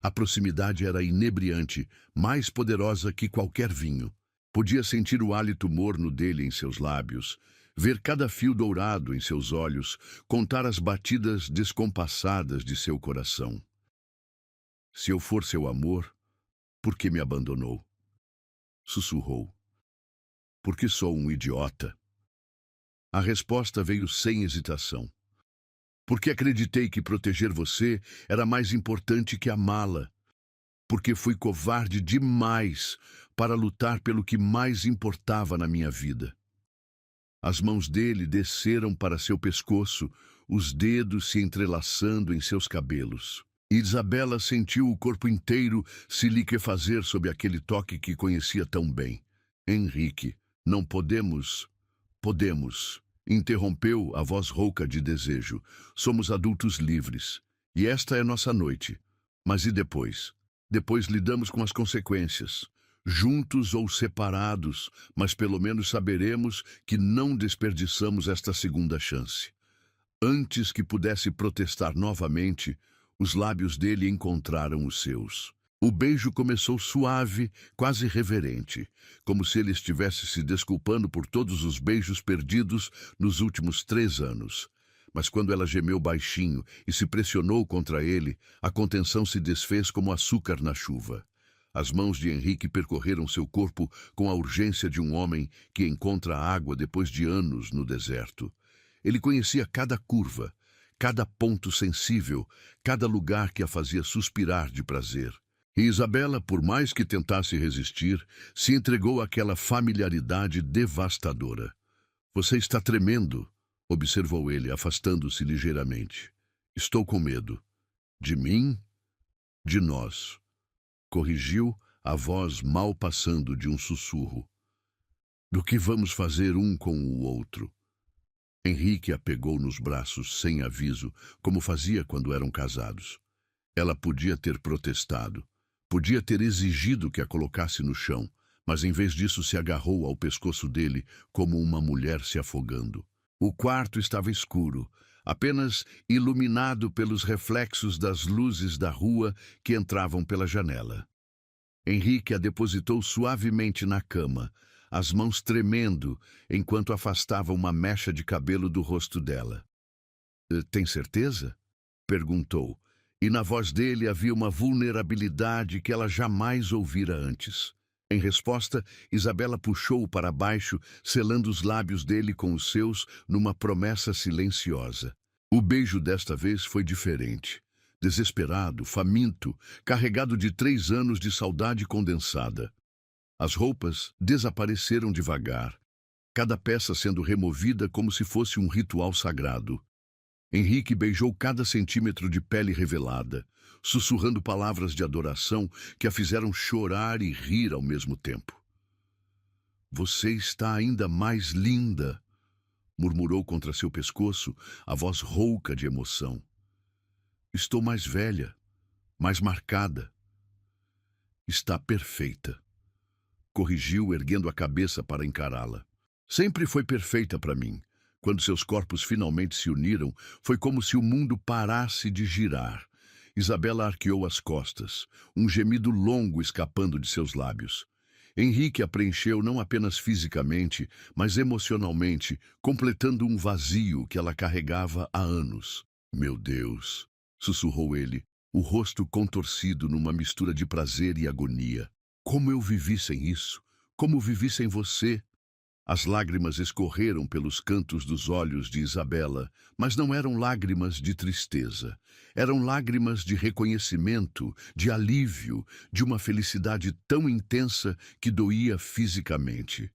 Speaker 1: A proximidade era inebriante, mais poderosa que qualquer vinho. Podia sentir o hálito morno dele em seus lábios, ver cada fio dourado em seus olhos, contar as batidas descompassadas de seu coração. Se eu for seu amor, por que me abandonou? Sussurrou. Porque sou um idiota. A resposta veio sem hesitação. Porque acreditei que proteger você era mais importante que amá-la. Porque fui covarde demais para lutar pelo que mais importava na minha vida. As mãos dele desceram para seu pescoço, os dedos se entrelaçando em seus cabelos. Isabela sentiu o corpo inteiro se liquefazer sob aquele toque que conhecia tão bem. Henrique, não podemos... Podemos, interrompeu a voz rouca de desejo. Somos adultos livres. E esta é nossa noite. Mas e depois? Depois lidamos com as consequências. Juntos ou separados, mas pelo menos saberemos que não desperdiçamos esta segunda chance. Antes que pudesse protestar novamente, os lábios dele encontraram os seus. O beijo começou suave, quase reverente, como se ele estivesse se desculpando por todos os beijos perdidos nos últimos 3 anos. Mas quando ela gemeu baixinho e se pressionou contra ele, a contenção se desfez como açúcar na chuva. As mãos de Henrique percorreram seu corpo com a urgência de um homem que encontra água depois de anos no deserto. Ele conhecia cada curva, cada ponto sensível, cada lugar que a fazia suspirar de prazer. E Isabela, por mais que tentasse resistir, se entregou àquela familiaridade devastadora. Você está tremendo, observou ele, afastando-se ligeiramente. Estou com medo. De mim? De nós. Corrigiu, a voz mal passando de um sussurro. Do que vamos fazer um com o outro? Henrique a pegou nos braços sem aviso, como fazia quando eram casados. Ela podia ter protestado. Podia ter exigido que a colocasse no chão, mas em vez disso se agarrou ao pescoço dele como uma mulher se afogando. O quarto estava escuro, apenas iluminado pelos reflexos das luzes da rua que entravam pela janela. Henrique a depositou suavemente na cama, as mãos tremendo enquanto afastava uma mecha de cabelo do rosto dela. Tem certeza? Perguntou. E na voz dele havia uma vulnerabilidade que ela jamais ouvira antes. Em resposta, Isabela puxou-o para baixo, selando os lábios dele com os seus numa promessa silenciosa. O beijo desta vez foi diferente. Desesperado, faminto, carregado de 3 anos de saudade condensada. As roupas desapareceram devagar, cada peça sendo removida como se fosse um ritual sagrado. Henrique beijou cada centímetro de pele revelada, sussurrando palavras de adoração que a fizeram chorar e rir ao mesmo tempo. Você está ainda mais linda, murmurou contra seu pescoço, a voz rouca de emoção. Estou mais velha, mais marcada. Está perfeita, corrigiu, erguendo a cabeça para encará-la. Sempre foi perfeita para mim. Quando seus corpos finalmente se uniram, foi como se o mundo parasse de girar. Isabela arqueou as costas, um gemido longo escapando de seus lábios. Henrique a preencheu não apenas fisicamente, mas emocionalmente, completando um vazio que ela carregava há anos. Meu Deus, sussurrou ele, o rosto contorcido numa mistura de prazer e agonia. Como eu vivi sem isso? Como vivi sem você? As lágrimas escorreram pelos cantos dos olhos de Isabela, mas não eram lágrimas de tristeza. Eram lágrimas de reconhecimento, de alívio, de uma felicidade tão intensa que doía fisicamente.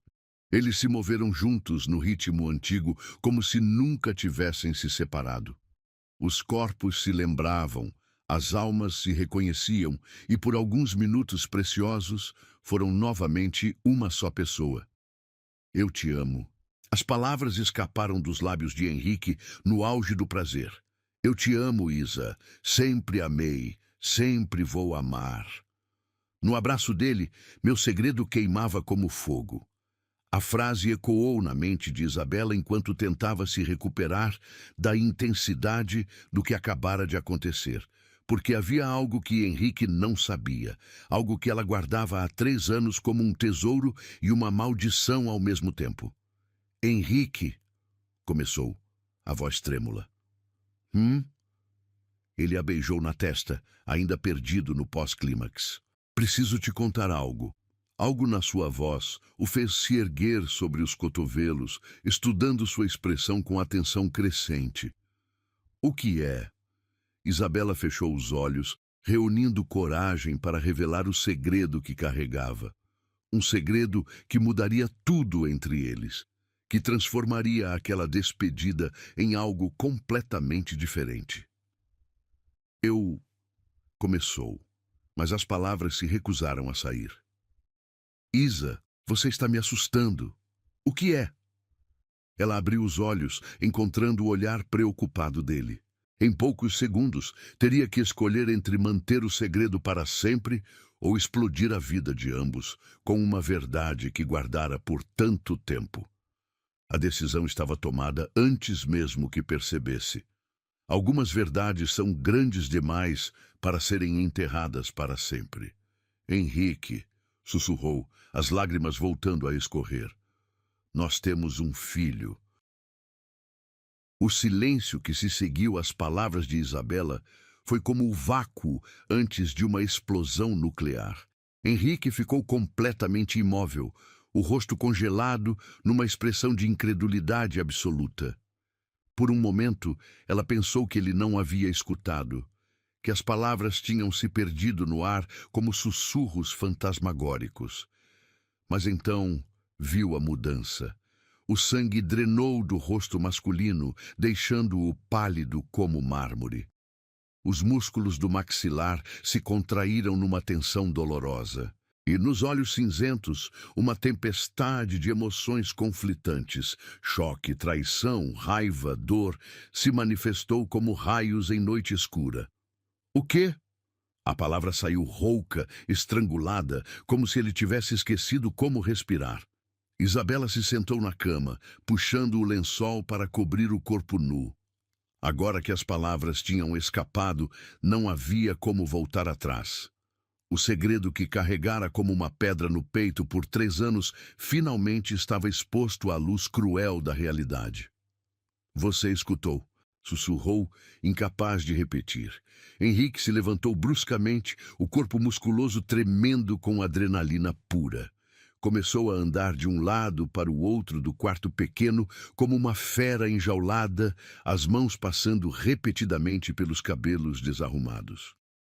Speaker 1: Eles se moveram juntos no ritmo antigo, como se nunca tivessem se separado. Os corpos se lembravam, as almas se reconheciam e por alguns minutos preciosos foram novamente uma só pessoa. Eu te amo. As palavras escaparam dos lábios de Henrique no auge do prazer. Eu te amo, Isa. Sempre amei. Sempre vou amar. No abraço dele, meu segredo queimava como fogo. A frase ecoou na mente de Isabela enquanto tentava se recuperar da intensidade do que acabara de acontecer. Porque havia algo que Henrique não sabia, algo que ela guardava há 3 anos como um tesouro e uma maldição ao mesmo tempo. Henrique, começou, a voz trêmula. Ele a beijou na testa, ainda perdido no pós-clímax. Preciso te contar algo. Algo na sua voz o fez se erguer sobre os cotovelos, estudando sua expressão com atenção crescente. O que é? Isabela fechou os olhos, reunindo coragem para revelar o segredo que carregava. Um segredo que mudaria tudo entre eles. que transformaria aquela despedida em algo completamente diferente. Eu... começou, mas as palavras se recusaram a sair. Isa, você está me assustando. O que é? Ela abriu os olhos, encontrando o olhar preocupado dele. Em poucos segundos, teria que escolher entre manter o segredo para sempre ou explodir a vida de ambos com uma verdade que guardara por tanto tempo. A decisão estava tomada antes mesmo que percebesse. Algumas verdades são grandes demais para serem enterradas para sempre. Henrique, sussurrou, as lágrimas voltando a escorrer. Nós temos um filho. O silêncio que se seguiu às palavras de Isabela foi como o vácuo antes de uma explosão nuclear. Henrique ficou completamente imóvel, o rosto congelado numa expressão de incredulidade absoluta. Por um momento, ela pensou que ele não havia escutado, que as palavras tinham se perdido no ar como sussurros fantasmagóricos. Mas então viu a mudança. O sangue drenou do rosto masculino, deixando-o pálido como mármore. Os músculos do maxilar se contraíram numa tensão dolorosa. E nos olhos cinzentos, uma tempestade de emoções conflitantes, choque, traição, raiva, dor, se manifestou como raios em noite escura. O quê? A palavra saiu rouca, estrangulada, como se ele tivesse esquecido como respirar. Isabela se sentou na cama, puxando o lençol para cobrir o corpo nu. Agora que as palavras tinham escapado, não havia como voltar atrás. O segredo que carregara como uma pedra no peito por 3 anos finalmente estava exposto à luz cruel da realidade. Você escutou, sussurrou, incapaz de repetir. Henrique se levantou bruscamente, o corpo musculoso tremendo com adrenalina pura. Começou a andar de um lado para o outro do quarto pequeno, como uma fera enjaulada, as mãos passando repetidamente pelos cabelos desarrumados.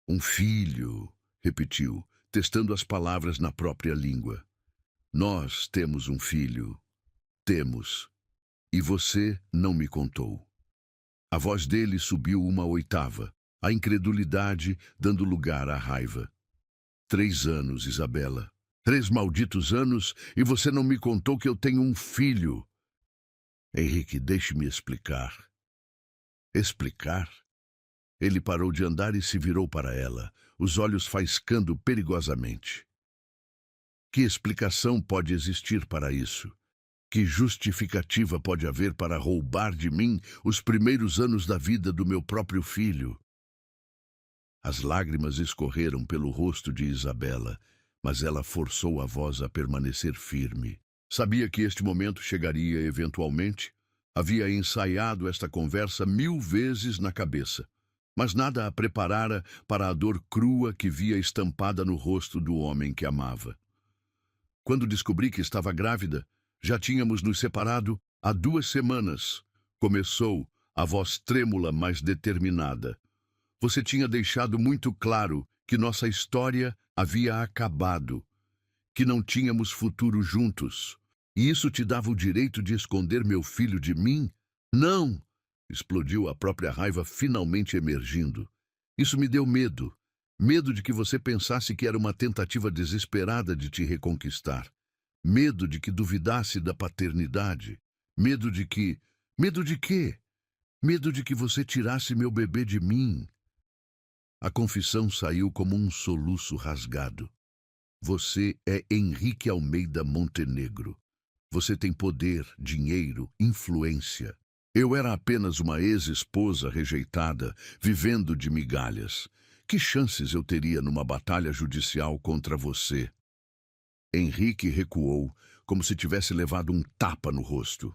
Speaker 1: Um filho, repetiu, testando as palavras na própria língua. Nós temos um filho. Temos. E você não me contou. A voz dele subiu uma oitava, a incredulidade dando lugar à raiva. 3 anos, Isabela. 3 malditos anos e você não me contou que eu tenho um filho. Henrique, deixe-me explicar. Explicar? Ele parou de andar e se virou para ela, os olhos faiscando perigosamente. Que explicação pode existir para isso? Que justificativa pode haver para roubar de mim os primeiros anos da vida do meu próprio filho? As lágrimas escorreram pelo rosto de Isabela, mas ela forçou a voz a permanecer firme. Sabia que este momento chegaria eventualmente? Havia ensaiado esta conversa 1000 vezes na cabeça, mas nada a preparara para a dor crua que via estampada no rosto do homem que amava. Quando descobri que estava grávida, já tínhamos nos separado há 2 semanas. Começou, a voz trêmula, mas determinada. Você tinha deixado muito claro que nossa história havia acabado, que não tínhamos futuro juntos. E isso te dava o direito de esconder meu filho de mim? Não! Explodiu a própria raiva finalmente emergindo. Isso me deu medo. Medo de que você pensasse que era uma tentativa desesperada de te reconquistar. Medo de que duvidasse da paternidade. Medo de que... Medo de quê? Medo de que você tirasse meu bebê de mim. A confissão saiu como um soluço rasgado. Você é Henrique Almeida Montenegro. Você tem poder, dinheiro, influência. Eu era apenas uma ex-esposa rejeitada, vivendo de migalhas. Que chances eu teria numa batalha judicial contra você? Henrique recuou, como se tivesse levado um tapa no rosto.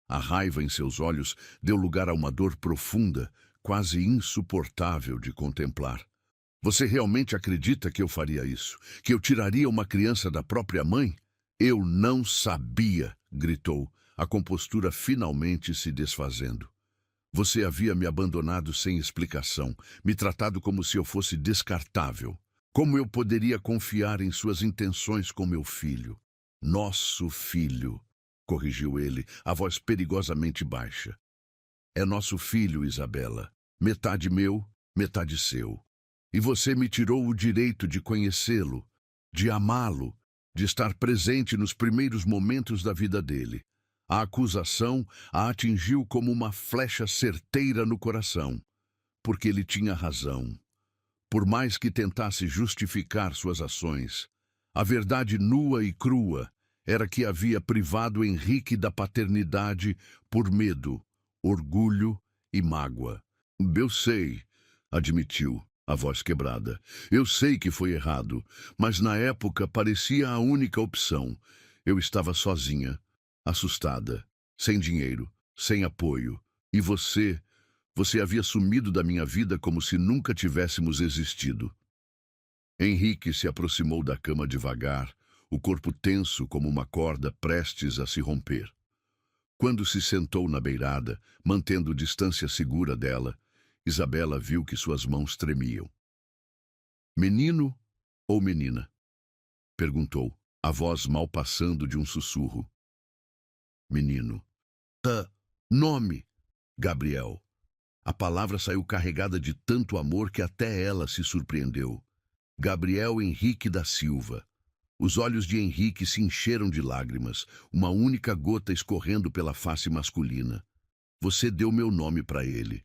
Speaker 1: A raiva em seus olhos deu lugar a uma dor profunda, quase insuportável de contemplar. Você realmente acredita que eu faria isso? Que eu tiraria uma criança da própria mãe? Eu não sabia, gritou, a compostura finalmente se desfazendo. Você havia me abandonado sem explicação, me tratado como se eu fosse descartável. Como eu poderia confiar em suas intenções com meu filho? Nosso filho. corrigiu ele, a voz perigosamente baixa. É nosso filho, Isabela. Metade meu, metade seu. E você me tirou o direito de conhecê-lo, de amá-lo, de estar presente nos primeiros momentos da vida dele. A acusação a atingiu como uma flecha certeira no coração, porque ele tinha razão. Por mais que tentasse justificar suas ações, a verdade nua e crua era que havia privado Henrique da paternidade por medo, orgulho e mágoa. Eu sei, admitiu, a voz quebrada. Eu sei que foi errado, mas na época parecia a única opção. Eu estava sozinha, assustada, sem dinheiro, sem apoio. E você havia sumido da minha vida como se nunca tivéssemos existido. Henrique se aproximou da cama devagar, o corpo tenso como uma corda prestes a se romper. Quando se sentou na beirada, mantendo distância segura dela, Isabela viu que suas mãos tremiam. Menino ou menina? Perguntou, a voz mal passando de um sussurro. Menino. Nome, Gabriel. A palavra saiu carregada de tanto amor que até ela se surpreendeu. Gabriel Henrique da Silva. Os olhos de Henrique se encheram de lágrimas, uma única gota escorrendo pela face masculina. Você deu meu nome para ele.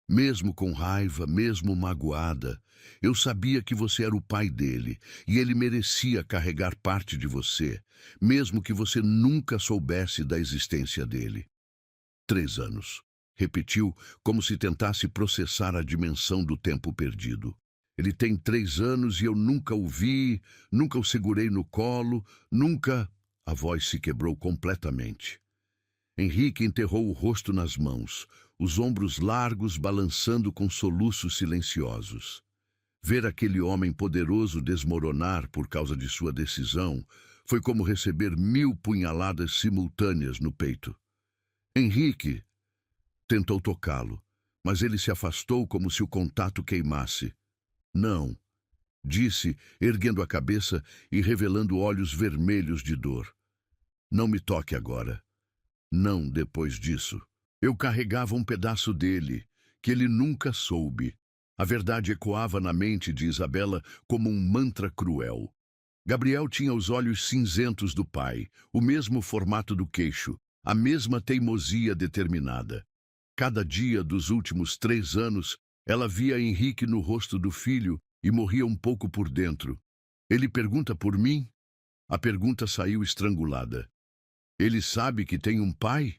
Speaker 1: Mesmo com raiva, mesmo magoada, eu sabia que você era o pai dele e ele merecia carregar parte de você, mesmo que você nunca soubesse da existência dele. 3 anos. Repetiu, como se tentasse processar a dimensão do tempo perdido. Ele tem 3 anos e eu nunca o vi, nunca o segurei no colo, nunca... A voz se quebrou completamente. Henrique enterrou o rosto nas mãos, os ombros largos balançando com soluços silenciosos. Ver aquele homem poderoso desmoronar por causa de sua decisão foi como receber 1000 punhaladas simultâneas no peito. Henrique tentou tocá-lo, mas ele se afastou como se o contato queimasse. Não, disse, erguendo a cabeça e revelando olhos vermelhos de dor. Não me toque agora. Não depois disso. Eu carregava um pedaço dele, que ele nunca soube. A verdade ecoava na mente de Isabela como um mantra cruel. Gabriel tinha os olhos cinzentos do pai, o mesmo formato do queixo, a mesma teimosia determinada. Cada dia dos últimos 3 anos, ela via Henrique no rosto do filho e morria um pouco por dentro. Ele pergunta por mim? A pergunta saiu estrangulada. Ele sabe que tem um pai?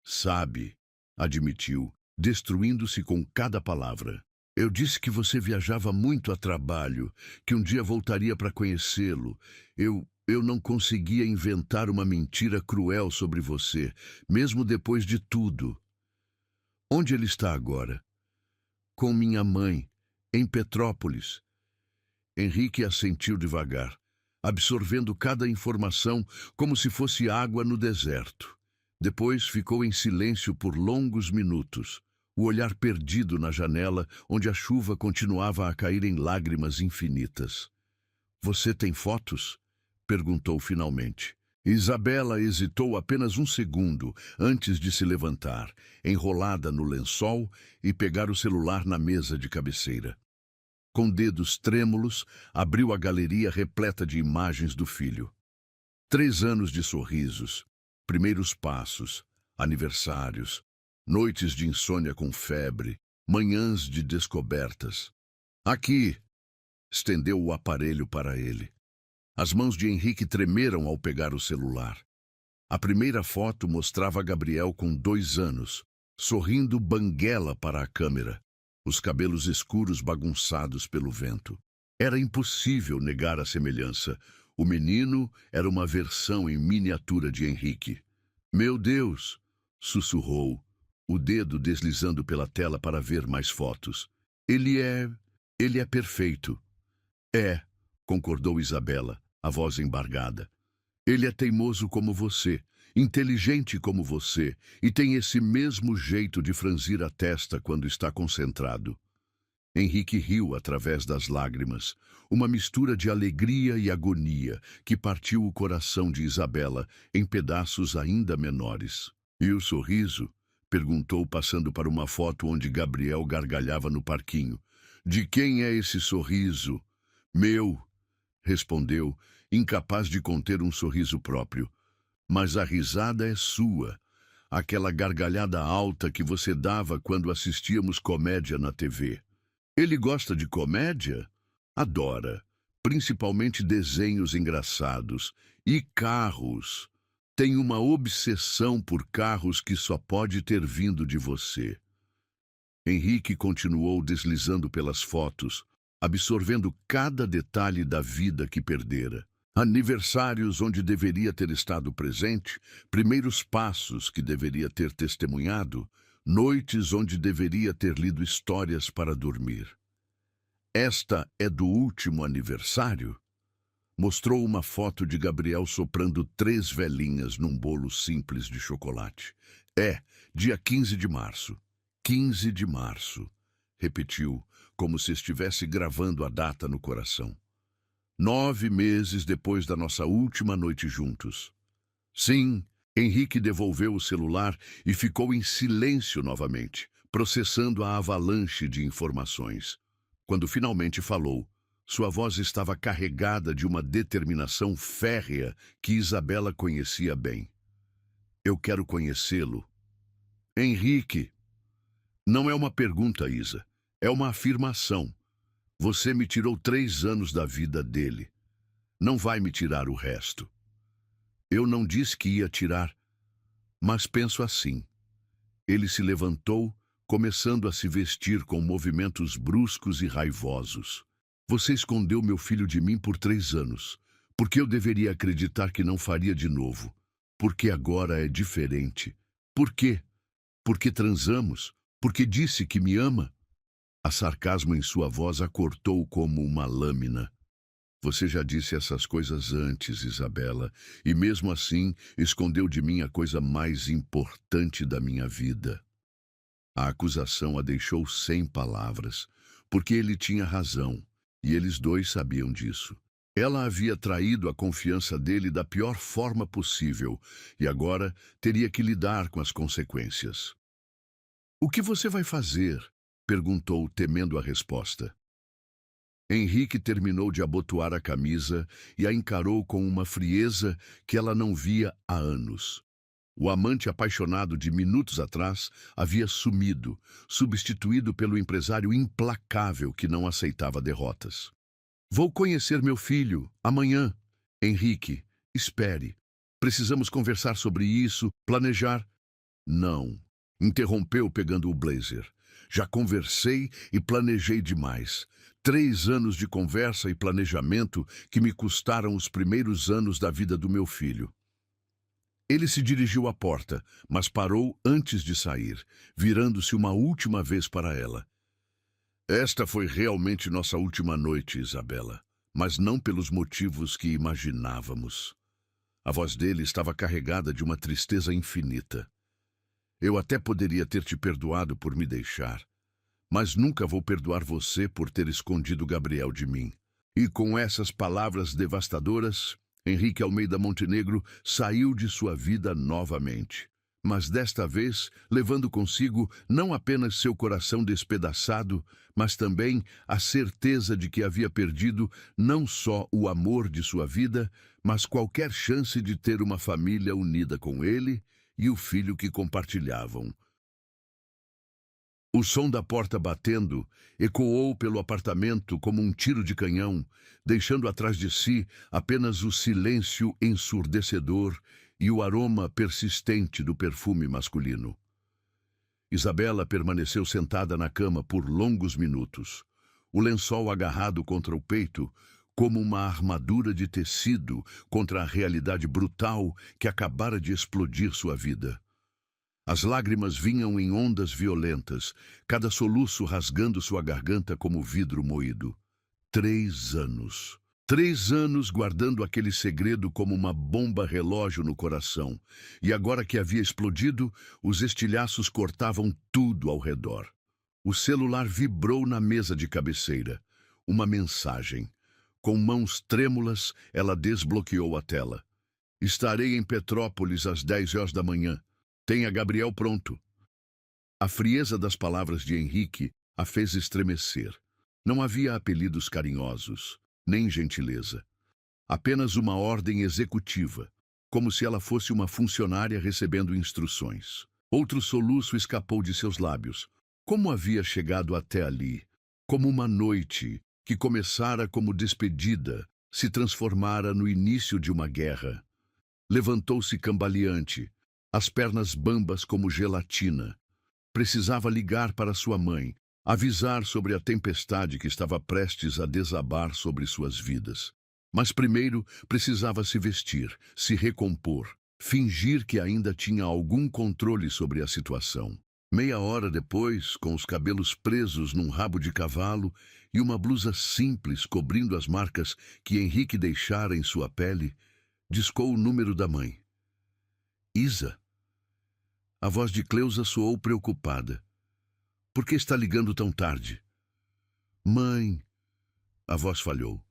Speaker 1: Sabe, admitiu, destruindo-se com cada palavra. Eu disse que você viajava muito a trabalho, que um dia voltaria para conhecê-lo. Eu não conseguia inventar uma mentira cruel sobre você, mesmo depois de tudo. Onde ele está agora? Com minha mãe, em Petrópolis. Henrique assentiu devagar, absorvendo cada informação como se fosse água no deserto. Depois ficou em silêncio por longos minutos, o olhar perdido na janela onde a chuva continuava a cair em lágrimas infinitas. Você tem fotos? Perguntou finalmente. Isabela hesitou apenas um segundo antes de se levantar, enrolada no lençol e pegar o celular na mesa de cabeceira. Com dedos trêmulos, abriu a galeria repleta de imagens do filho. 3 anos de sorrisos, primeiros passos, aniversários, noites de insônia com febre, manhãs de descobertas. Aqui, estendeu o aparelho para ele. As mãos de Henrique tremeram ao pegar o celular. A primeira foto mostrava Gabriel com 2 anos, sorrindo banguela para a câmera, os cabelos escuros bagunçados pelo vento. Era impossível negar a semelhança. O menino era uma versão em miniatura de Henrique. Meu Deus! Sussurrou, o dedo deslizando pela tela para ver mais fotos. Ele é perfeito. É, concordou Isabela, a voz embargada. Ele é teimoso como você, inteligente como você, e tem esse mesmo jeito de franzir a testa quando está concentrado. Henrique riu através das lágrimas, uma mistura de alegria e agonia que partiu o coração de Isabela em pedaços ainda menores. E o sorriso? Perguntou, passando para uma foto onde Gabriel gargalhava no parquinho. De quem é esse sorriso? Meu, respondeu, incapaz de conter um sorriso próprio. Mas a risada é sua. Aquela gargalhada alta que você dava quando assistíamos comédia na TV. Ele gosta de comédia? Adora, principalmente desenhos engraçados e carros. Tem uma obsessão por carros que só pode ter vindo de você. Henrique continuou deslizando pelas fotos, absorvendo cada detalhe da vida que perdera. Aniversários onde deveria ter estado presente, primeiros passos que deveria ter testemunhado, noites onde deveria ter lido histórias para dormir. Esta é do último aniversário? Mostrou uma foto de Gabriel soprando 3 velinhas num bolo simples de chocolate. É, dia 15 de março. 15 de março, repetiu, como se estivesse gravando a data no coração. 9 meses depois da nossa última noite juntos. Sim, Henrique devolveu o celular e ficou em silêncio novamente, processando a avalanche de informações. Quando finalmente falou, sua voz estava carregada de uma determinação férrea que Isabela conhecia bem. Eu quero conhecê-lo. Henrique. Não é uma pergunta, Isa. É uma afirmação. Você me tirou 3 anos da vida dele. Não vai me tirar o resto. Eu não disse que ia tirar, mas penso assim. Ele se levantou, começando a se vestir com movimentos bruscos e raivosos. Você escondeu meu filho de mim por 3 anos. Por que eu deveria acreditar que não faria de novo? Porque agora é diferente. Por quê? Porque transamos? Porque disse que me ama? A sarcasmo em sua voz a cortou como uma lâmina. Você já disse essas coisas antes, Isabela, e mesmo assim escondeu de mim a coisa mais importante da minha vida. A acusação a deixou sem palavras, porque ele tinha razão, e eles dois sabiam disso. Ela havia traído a confiança dele da pior forma possível, e agora teria que lidar com as consequências. O que você vai fazer? Perguntou, temendo a resposta. Henrique terminou de abotoar a camisa e a encarou com uma frieza que ela não via há anos. O amante apaixonado de minutos atrás havia sumido, substituído pelo empresário implacável que não aceitava derrotas. Vou conhecer meu filho, amanhã. Henrique, espere. Precisamos conversar sobre isso, planejar. Não. Interrompeu pegando o blazer. Já conversei e planejei demais. 3 anos de conversa e planejamento que me custaram os primeiros anos da vida do meu filho. Ele se dirigiu à porta, mas parou antes de sair, virando-se uma última vez para ela. Esta foi realmente nossa última noite, Isabela, mas não pelos motivos que imaginávamos. A voz dele estava carregada de uma tristeza infinita. Eu até poderia ter te perdoado por me deixar, mas nunca vou perdoar você por ter escondido Gabriel de mim. E com essas palavras devastadoras, Henrique Almeida Montenegro saiu de sua vida novamente. Mas desta vez, levando consigo não apenas seu coração despedaçado, mas também a certeza de que havia perdido não só o amor de sua vida, mas qualquer chance de ter uma família unida com ele e o filho que compartilhavam. O som da porta batendo ecoou pelo apartamento como um tiro de canhão, deixando atrás de si apenas o silêncio ensurdecedor e o aroma persistente do perfume masculino. Isabela permaneceu sentada na cama por longos minutos, o lençol agarrado contra o peito, como uma armadura de tecido contra a realidade brutal que acabara de explodir sua vida. As lágrimas vinham em ondas violentas, cada soluço rasgando sua garganta como vidro moído. 3 anos. 3 anos guardando aquele segredo como uma bomba relógio no coração, e agora que havia explodido, os estilhaços cortavam tudo ao redor. O celular vibrou na mesa de cabeceira. Uma mensagem. Com mãos trêmulas, ela desbloqueou a tela. Estarei em Petrópolis às 10 horas da manhã. Tenha Gabriel pronto. A frieza das palavras de Henrique a fez estremecer. Não havia apelidos carinhosos, nem gentileza. Apenas uma ordem executiva, como se ela fosse uma funcionária recebendo instruções. Outro soluço escapou de seus lábios. Como havia chegado até ali? Como uma noite que começara como despedida, se transformara no início de uma guerra. Levantou-se cambaleante, as pernas bambas como gelatina. Precisava ligar para sua mãe, avisar sobre a tempestade que estava prestes a desabar sobre suas vidas. Mas primeiro precisava se vestir, se recompor, fingir que ainda tinha algum controle sobre a situação. Meia hora depois, com os cabelos presos num rabo de cavalo e uma blusa simples cobrindo as marcas que Henrique deixara em sua pele, discou o número da mãe. Isa. A voz de Cleusa soou preocupada. Por que está ligando tão tarde? Mãe. A voz falhou.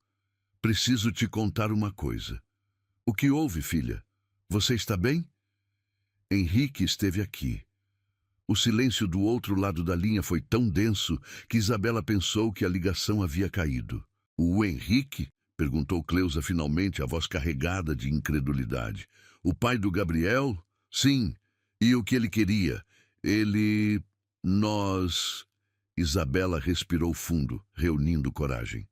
Speaker 1: Preciso te contar uma coisa. O que houve, filha? Você está bem? Henrique esteve aqui. O silêncio do outro lado da linha foi tão denso que Isabela pensou que a ligação havia caído. O Henrique? Perguntou Cleusa finalmente, a voz carregada de incredulidade. O pai do Gabriel? Sim. E o que ele queria? Ele... Nós... Isabela respirou fundo, reunindo coragem.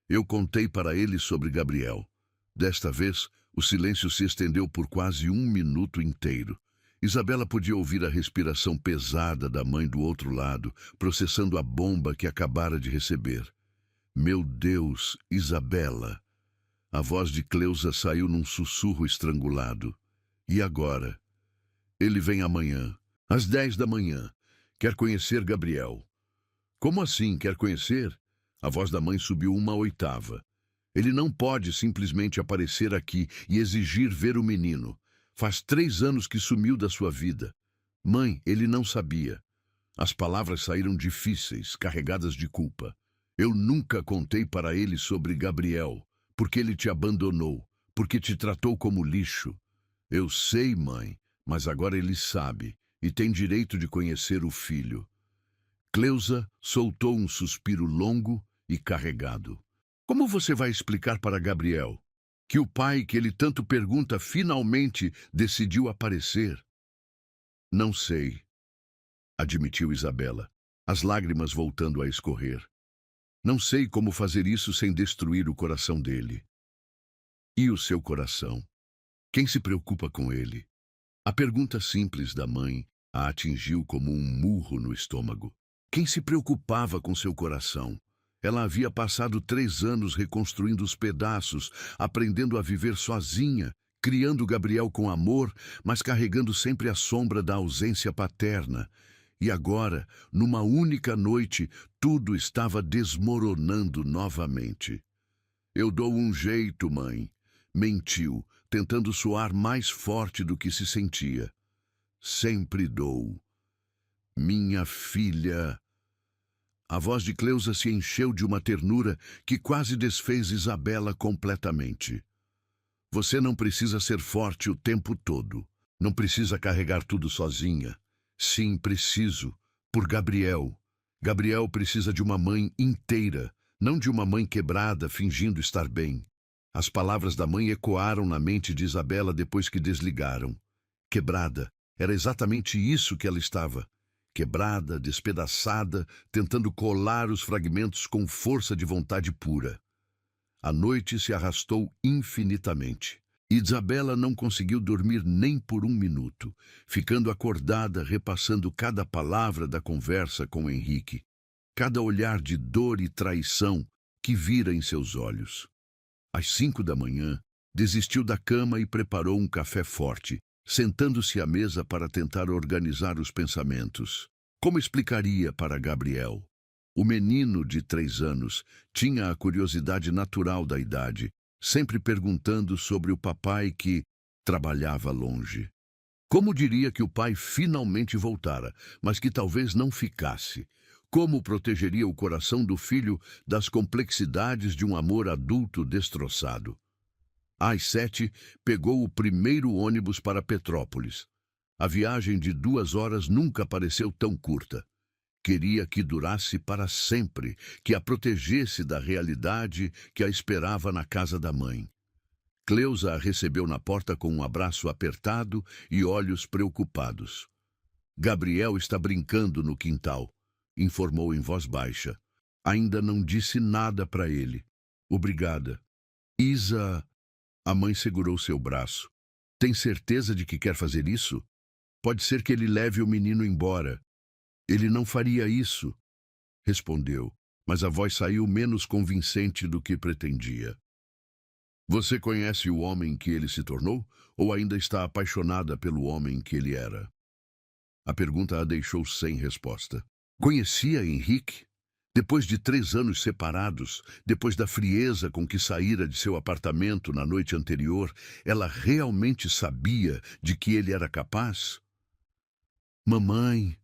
Speaker 1: Eu contei para ele sobre Gabriel. Desta vez, o silêncio se estendeu por quase 1 minuto inteiro. Isabela podia ouvir a respiração pesada da mãe do outro lado, processando a bomba que acabara de receber. Meu Deus, Isabela! A voz de Cleusa saiu num sussurro estrangulado. E agora? Ele vem amanhã, às 10 da manhã. Quer conhecer Gabriel. Como assim, quer conhecer? A voz da mãe subiu 1 octava. Ele não pode simplesmente aparecer aqui e exigir ver o menino. Faz 3 anos que sumiu da sua vida. Mãe, ele não sabia. As palavras saíram difíceis, carregadas de culpa. Eu nunca contei para ele sobre Gabriel, porque ele te abandonou, porque te tratou como lixo. Eu sei, mãe, mas agora ele sabe e tem direito de conhecer o filho. Cleusa soltou um suspiro longo e carregado. Como você vai explicar para Gabriel que o pai que ele tanto pergunta finalmente decidiu aparecer? Não sei, admitiu Isabela, as lágrimas voltando a escorrer. Não sei como fazer isso sem destruir o coração dele. E o seu coração? Quem se preocupa com ele? A pergunta simples da mãe a atingiu como um murro no estômago. Quem se preocupava com seu coração? Ela havia passado 3 anos reconstruindo os pedaços, aprendendo a viver sozinha, criando Gabriel com amor, mas carregando sempre a sombra da ausência paterna. E agora, numa única noite, tudo estava desmoronando novamente. Eu dou um jeito, mãe. Mentiu, tentando soar mais forte do que se sentia. Sempre dou. Minha filha... A voz de Cleusa se encheu de uma ternura que quase desfez Isabela completamente. Você não precisa ser forte o tempo todo. Não precisa carregar tudo sozinha. Sim, preciso. Por Gabriel. Gabriel precisa de uma mãe inteira, não de uma mãe quebrada fingindo estar bem. As palavras da mãe ecoaram na mente de Isabela depois que desligaram. Quebrada. Era exatamente isso que ela estava. Quebrada, despedaçada, tentando colar os fragmentos com força de vontade pura. A noite se arrastou infinitamente. Isabela não conseguiu dormir nem por 1 minuto, ficando acordada repassando cada palavra da conversa com Henrique, cada olhar de dor e traição que vira em seus olhos. Às 5 da manhã, desistiu da cama e preparou um café forte, sentando-se à mesa para tentar organizar os pensamentos. Como explicaria para Gabriel? O menino de 3 anos tinha a curiosidade natural da idade, sempre perguntando sobre o papai que trabalhava longe. Como diria que o pai finalmente voltara, mas que talvez não ficasse? Como protegeria o coração do filho das complexidades de um amor adulto destroçado? Às 7, pegou o primeiro ônibus para Petrópolis. A viagem de 2 horas nunca pareceu tão curta. Queria que durasse para sempre, que a protegesse da realidade que a esperava na casa da mãe. Cleusa a recebeu na porta com um abraço apertado e olhos preocupados. Gabriel está brincando no quintal, informou em voz baixa. Ainda não disse nada para ele. Obrigada. Isa... A mãe segurou seu braço. Tem certeza de que quer fazer isso? Pode ser que ele leve o menino embora. Ele não faria isso, respondeu, mas a voz saiu menos convincente do que pretendia. Você conhece o homem que ele se tornou, ou ainda está apaixonada pelo homem que ele era? A pergunta a deixou sem resposta. Conhecia Henrique? Depois de 3 anos separados, depois da frieza com que saíra de seu apartamento na noite anterior, ela realmente sabia de que ele era capaz? Mamãe!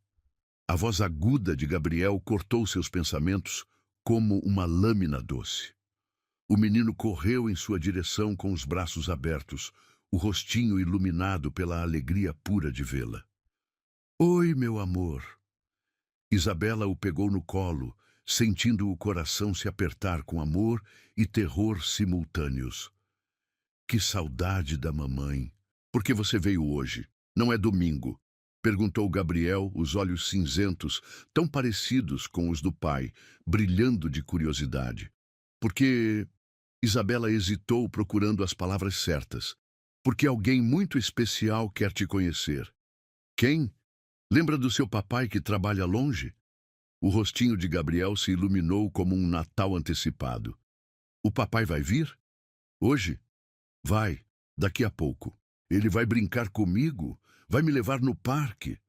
Speaker 1: A voz aguda de Gabriel cortou seus pensamentos como uma lâmina doce. O menino correu em sua direção com os braços abertos, o rostinho iluminado pela alegria pura de vê-la. Oi, meu amor! Isabela o pegou no colo, sentindo o coração se apertar com amor e terror simultâneos. Que saudade da mamãe! Por que você veio hoje? Não é domingo? Perguntou Gabriel, os olhos cinzentos, tão parecidos com os do pai, brilhando de curiosidade. Porque... Isabela hesitou procurando as palavras certas. Porque alguém muito especial quer te conhecer. Quem? Lembra do seu papai que trabalha longe? O rostinho de Gabriel se iluminou como um Natal antecipado. O papai vai vir? Hoje? Vai, daqui a pouco. Ele vai brincar comigo? Vai me levar no parque?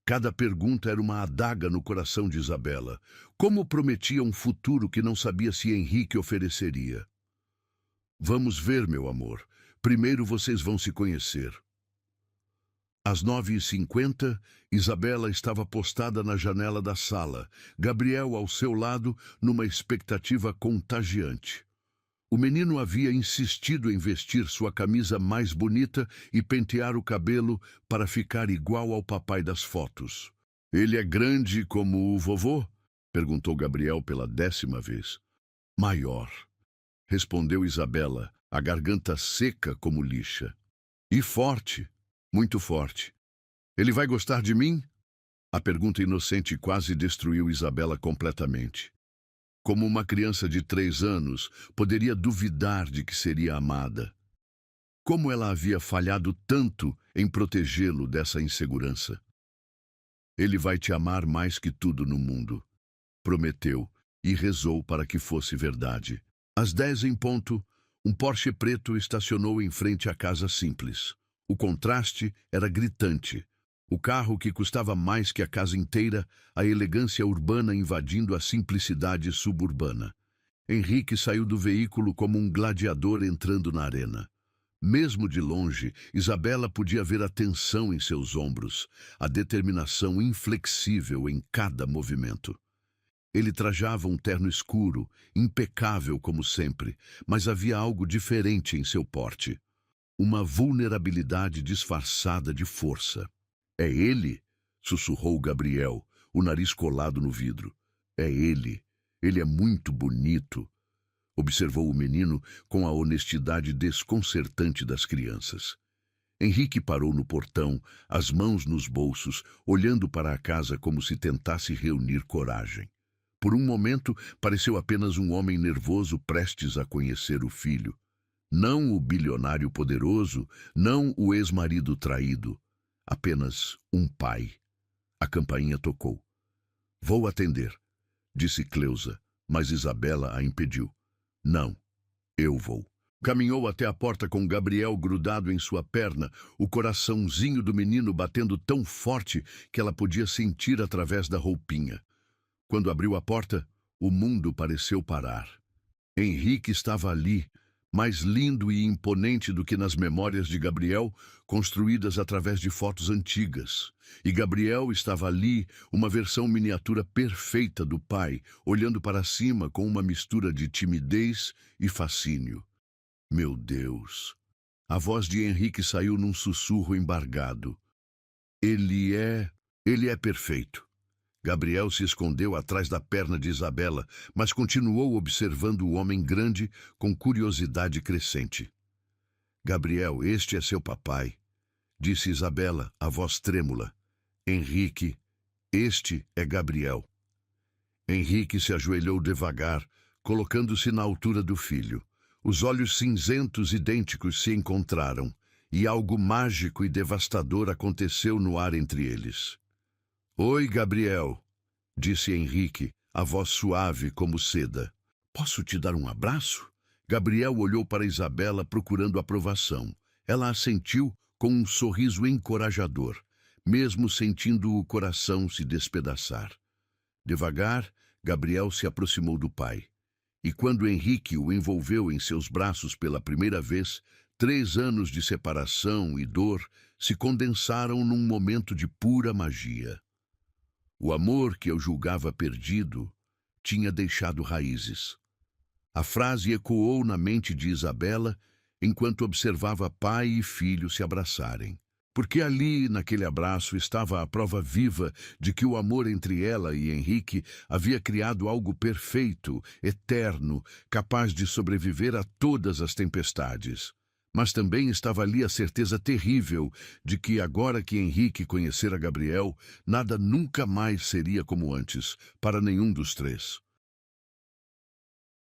Speaker 1: Cada pergunta era uma adaga no coração de Isabela. Como prometia um futuro que não sabia se Henrique ofereceria. Vamos ver, meu amor. Primeiro vocês vão se conhecer. Às 9h50, Isabela estava postada na janela da sala, Gabriel ao seu lado, numa expectativa contagiante. O menino havia insistido em vestir sua camisa mais bonita e pentear o cabelo para ficar igual ao papai das fotos. Ele é grande como o vovô? Perguntou Gabriel pela 10ª vez. Maior, respondeu Isabela, a garganta seca como lixa. E forte, muito forte. Ele vai gostar de mim? A pergunta inocente quase destruiu Isabela completamente. Como uma criança de 3 anos poderia duvidar de que seria amada? Como ela havia falhado tanto em protegê-lo dessa insegurança? Ele vai te amar mais que tudo no mundo, prometeu e rezou para que fosse verdade. Às 10 em ponto, um Porsche preto estacionou em frente à casa simples. O contraste era gritante. O carro que custava mais que a casa inteira, a elegância urbana invadindo a simplicidade suburbana. Henrique saiu do veículo como um gladiador entrando na arena. Mesmo de longe, Isabela podia ver a tensão em seus ombros, a determinação inflexível em cada movimento. Ele trajava um terno escuro, impecável como sempre, mas havia algo diferente em seu porte. Uma vulnerabilidade disfarçada de força. É ele, sussurrou Gabriel, o nariz colado no vidro. É ele. Ele é muito bonito, observou o menino com a honestidade desconcertante das crianças. Henrique parou no portão, as mãos nos bolsos, olhando para a casa como se tentasse reunir coragem. Por um momento, pareceu apenas um homem nervoso prestes a conhecer o filho. Não o bilionário poderoso, não o ex-marido traído. Apenas um pai. A campainha tocou. Vou atender, disse Cleusa, mas Isabela a impediu. Não, eu vou. Caminhou até a porta com Gabriel grudado em sua perna, o coraçãozinho do menino batendo tão forte que ela podia sentir através da roupinha. Quando abriu a porta, o mundo pareceu parar. Henrique estava ali, mais lindo e imponente do que nas memórias de Gabriel, construídas através de fotos antigas. E Gabriel estava ali, uma versão miniatura perfeita do pai, olhando para cima com uma mistura de timidez e fascínio. Meu Deus! A voz de Henrique saiu num sussurro embargado. Ele é perfeito. Gabriel se escondeu atrás da perna de Isabela, mas continuou observando o homem grande com curiosidade crescente. Gabriel, este é seu papai, disse Isabela, a voz trêmula. Henrique, este é Gabriel. Henrique se ajoelhou devagar, colocando-se na altura do filho. Os olhos cinzentos idênticos se encontraram, e algo mágico e devastador aconteceu no ar entre eles. Oi, Gabriel, disse Henrique, a voz suave como seda. Posso te dar um abraço? Gabriel olhou para Isabela procurando aprovação. Ela assentiu com um sorriso encorajador, mesmo sentindo o coração se despedaçar. Devagar, Gabriel se aproximou do pai. E quando Henrique o envolveu em seus braços pela primeira vez, 3 anos de separação e dor se condensaram num momento de pura magia. O amor que eu julgava perdido tinha deixado raízes. A frase ecoou na mente de Isabela enquanto observava pai e filho se abraçarem. Porque ali, naquele abraço, estava a prova viva de que o amor entre ela e Henrique havia criado algo perfeito, eterno, capaz de sobreviver a todas as tempestades. Mas também estava ali a certeza terrível de que, agora que Henrique conhecera Gabriel, nada nunca mais seria como antes, para nenhum dos três.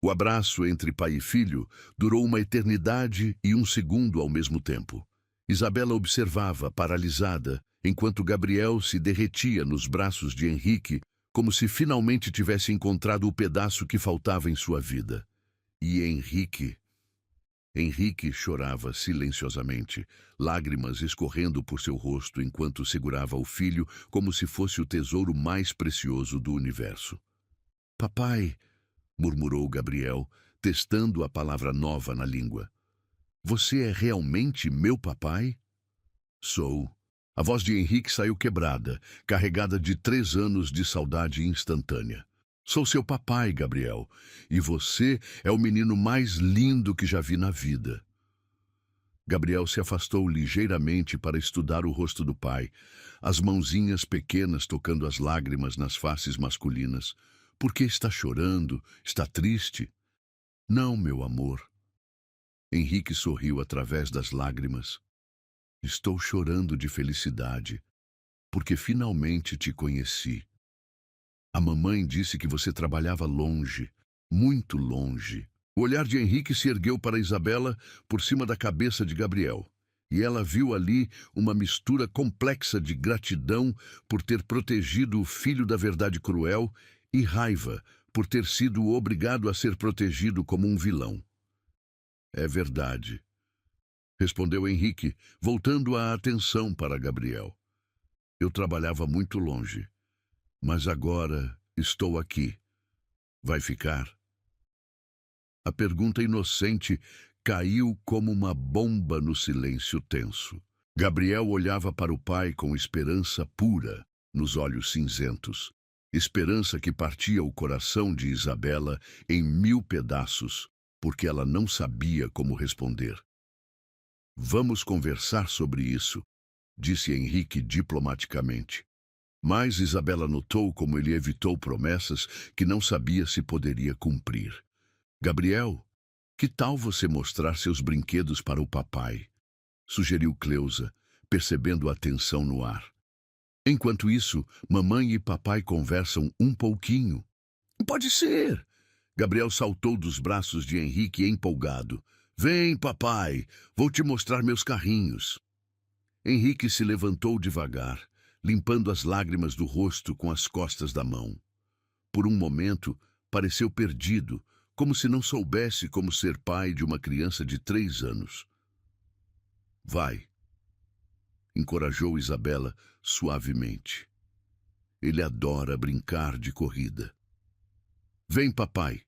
Speaker 1: O abraço entre pai e filho durou uma eternidade e um segundo ao mesmo tempo. Isabela observava, paralisada, enquanto Gabriel se derretia nos braços de Henrique, como se finalmente tivesse encontrado o pedaço que faltava em sua vida. E Henrique chorava silenciosamente, lágrimas escorrendo por seu rosto enquanto segurava o filho como se fosse o tesouro mais precioso do universo. Papai, murmurou Gabriel, testando a palavra nova na língua. Você é realmente meu papai? Sou. A voz de Henrique saiu quebrada, carregada de 3 anos de saudade instantânea. Sou seu papai, Gabriel, e você é o menino mais lindo que já vi na vida. Gabriel se afastou ligeiramente para estudar o rosto do pai, as mãozinhas pequenas tocando as lágrimas nas faces masculinas. Por que está chorando? Está triste? Não, meu amor. Henrique sorriu através das lágrimas. Estou chorando de felicidade, porque finalmente te conheci. A mamãe disse que você trabalhava longe, muito longe. O olhar de Henrique se ergueu para Isabela por cima da cabeça de Gabriel, e ela viu ali uma mistura complexa de gratidão por ter protegido o filho da verdade cruel e raiva por ter sido obrigado a ser protegido como um vilão. É verdade, respondeu Henrique, voltando a atenção para Gabriel. Eu trabalhava muito longe, mas agora estou aqui. Vai ficar? A pergunta inocente caiu como uma bomba no silêncio tenso. Gabriel olhava para o pai com esperança pura nos olhos cinzentos. Esperança que partia o coração de Isabela em 1000 pedaços, porque ela não sabia como responder. Vamos conversar sobre isso, disse Henrique diplomaticamente. Mas Isabela notou como ele evitou promessas que não sabia se poderia cumprir. Gabriel, que tal você mostrar seus brinquedos para o papai? Sugeriu Cleusa, percebendo a tensão no ar. Enquanto isso, mamãe e papai conversam um pouquinho. Pode ser! Gabriel saltou dos braços de Henrique empolgado. Vem, papai, vou te mostrar meus carrinhos. Henrique se levantou devagar, limpando as lágrimas do rosto com as costas da mão. Por um momento, pareceu perdido, como se não soubesse como ser pai de uma criança de 3 anos. Vai, encorajou Isabela suavemente. Ele adora brincar de corrida. Vem, papai.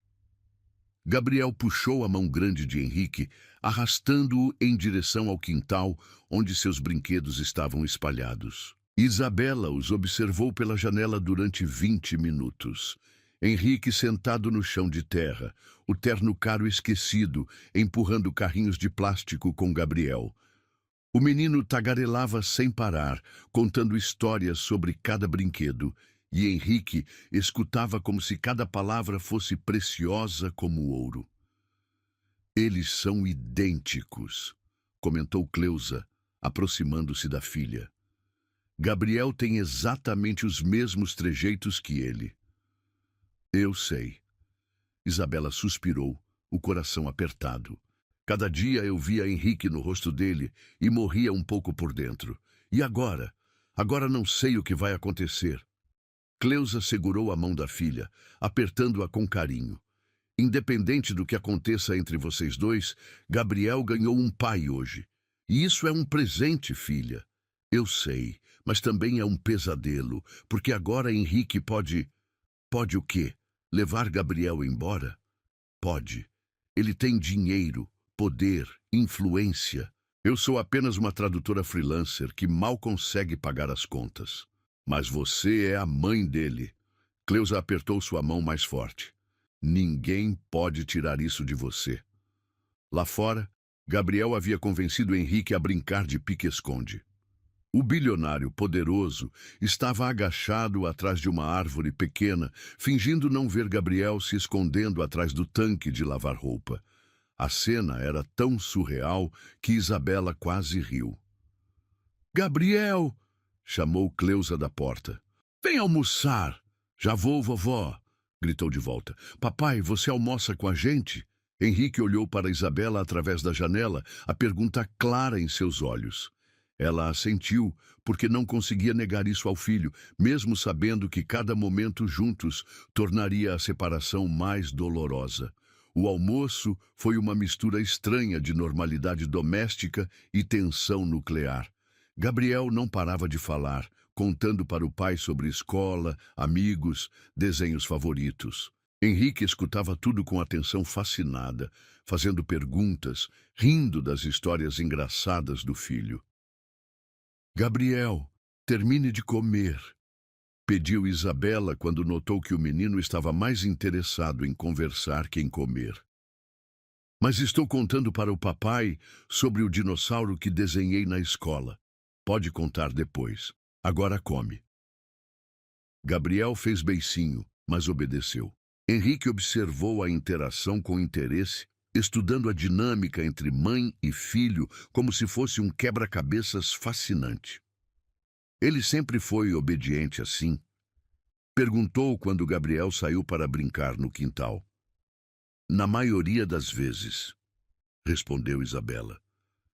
Speaker 1: Gabriel puxou a mão grande de Henrique, arrastando-o em direção ao quintal onde seus brinquedos estavam espalhados. Isabela os observou pela janela durante 20 minutos. Henrique sentado no chão de terra, o terno caro esquecido, empurrando carrinhos de plástico com Gabriel. O menino tagarelava sem parar, contando histórias sobre cada brinquedo, e Henrique escutava como se cada palavra fosse preciosa como ouro. Eles são idênticos, comentou Cleusa, aproximando-se da filha. Gabriel tem exatamente os mesmos trejeitos que ele. Eu sei. Isabela suspirou, o coração apertado. Cada dia eu via Henrique no rosto dele e morria um pouco por dentro. E agora? Agora não sei o que vai acontecer. Cleusa segurou a mão da filha, apertando-a com carinho. Independente do que aconteça entre vocês dois, Gabriel ganhou um pai hoje. E isso é um presente, filha. Eu sei, mas também é um pesadelo, porque agora Henrique pode... Pode o quê? Levar Gabriel embora? Pode. Ele tem dinheiro, poder, influência. Eu sou apenas uma tradutora freelancer que mal consegue pagar as contas. Mas você é a mãe dele. Cleusa apertou sua mão mais forte. Ninguém pode tirar isso de você. Lá fora, Gabriel havia convencido Henrique a brincar de pique-esconde. O bilionário poderoso estava agachado atrás de uma árvore pequena, fingindo não ver Gabriel se escondendo atrás do tanque de lavar roupa. A cena era tão surreal que Isabela quase riu. «Gabriel!» chamou Cleusa da porta. «Vem almoçar!» «Já vou, vovó!» gritou de volta. «Papai, você almoça com a gente?» Henrique olhou para Isabela através da janela, a pergunta clara em seus olhos. Ela assentiu, porque não conseguia negar isso ao filho, mesmo sabendo que cada momento juntos tornaria a separação mais dolorosa. O almoço foi uma mistura estranha de normalidade doméstica e tensão nuclear. Gabriel não parava de falar, contando para o pai sobre escola, amigos, desenhos favoritos. Henrique escutava tudo com atenção fascinada, fazendo perguntas, rindo das histórias engraçadas do filho. «Gabriel, termine de comer», pediu Isabela quando notou que o menino estava mais interessado em conversar que em comer. «Mas estou contando para o papai sobre o dinossauro que desenhei na escola. Pode contar depois. Agora come». Gabriel fez beicinho, mas obedeceu. Henrique observou a interação com interesse, estudando a dinâmica entre mãe e filho como se fosse um quebra-cabeças fascinante. Ele sempre foi obediente assim. Perguntou quando Gabriel saiu para brincar no quintal. «Na maioria das vezes», respondeu Isabela.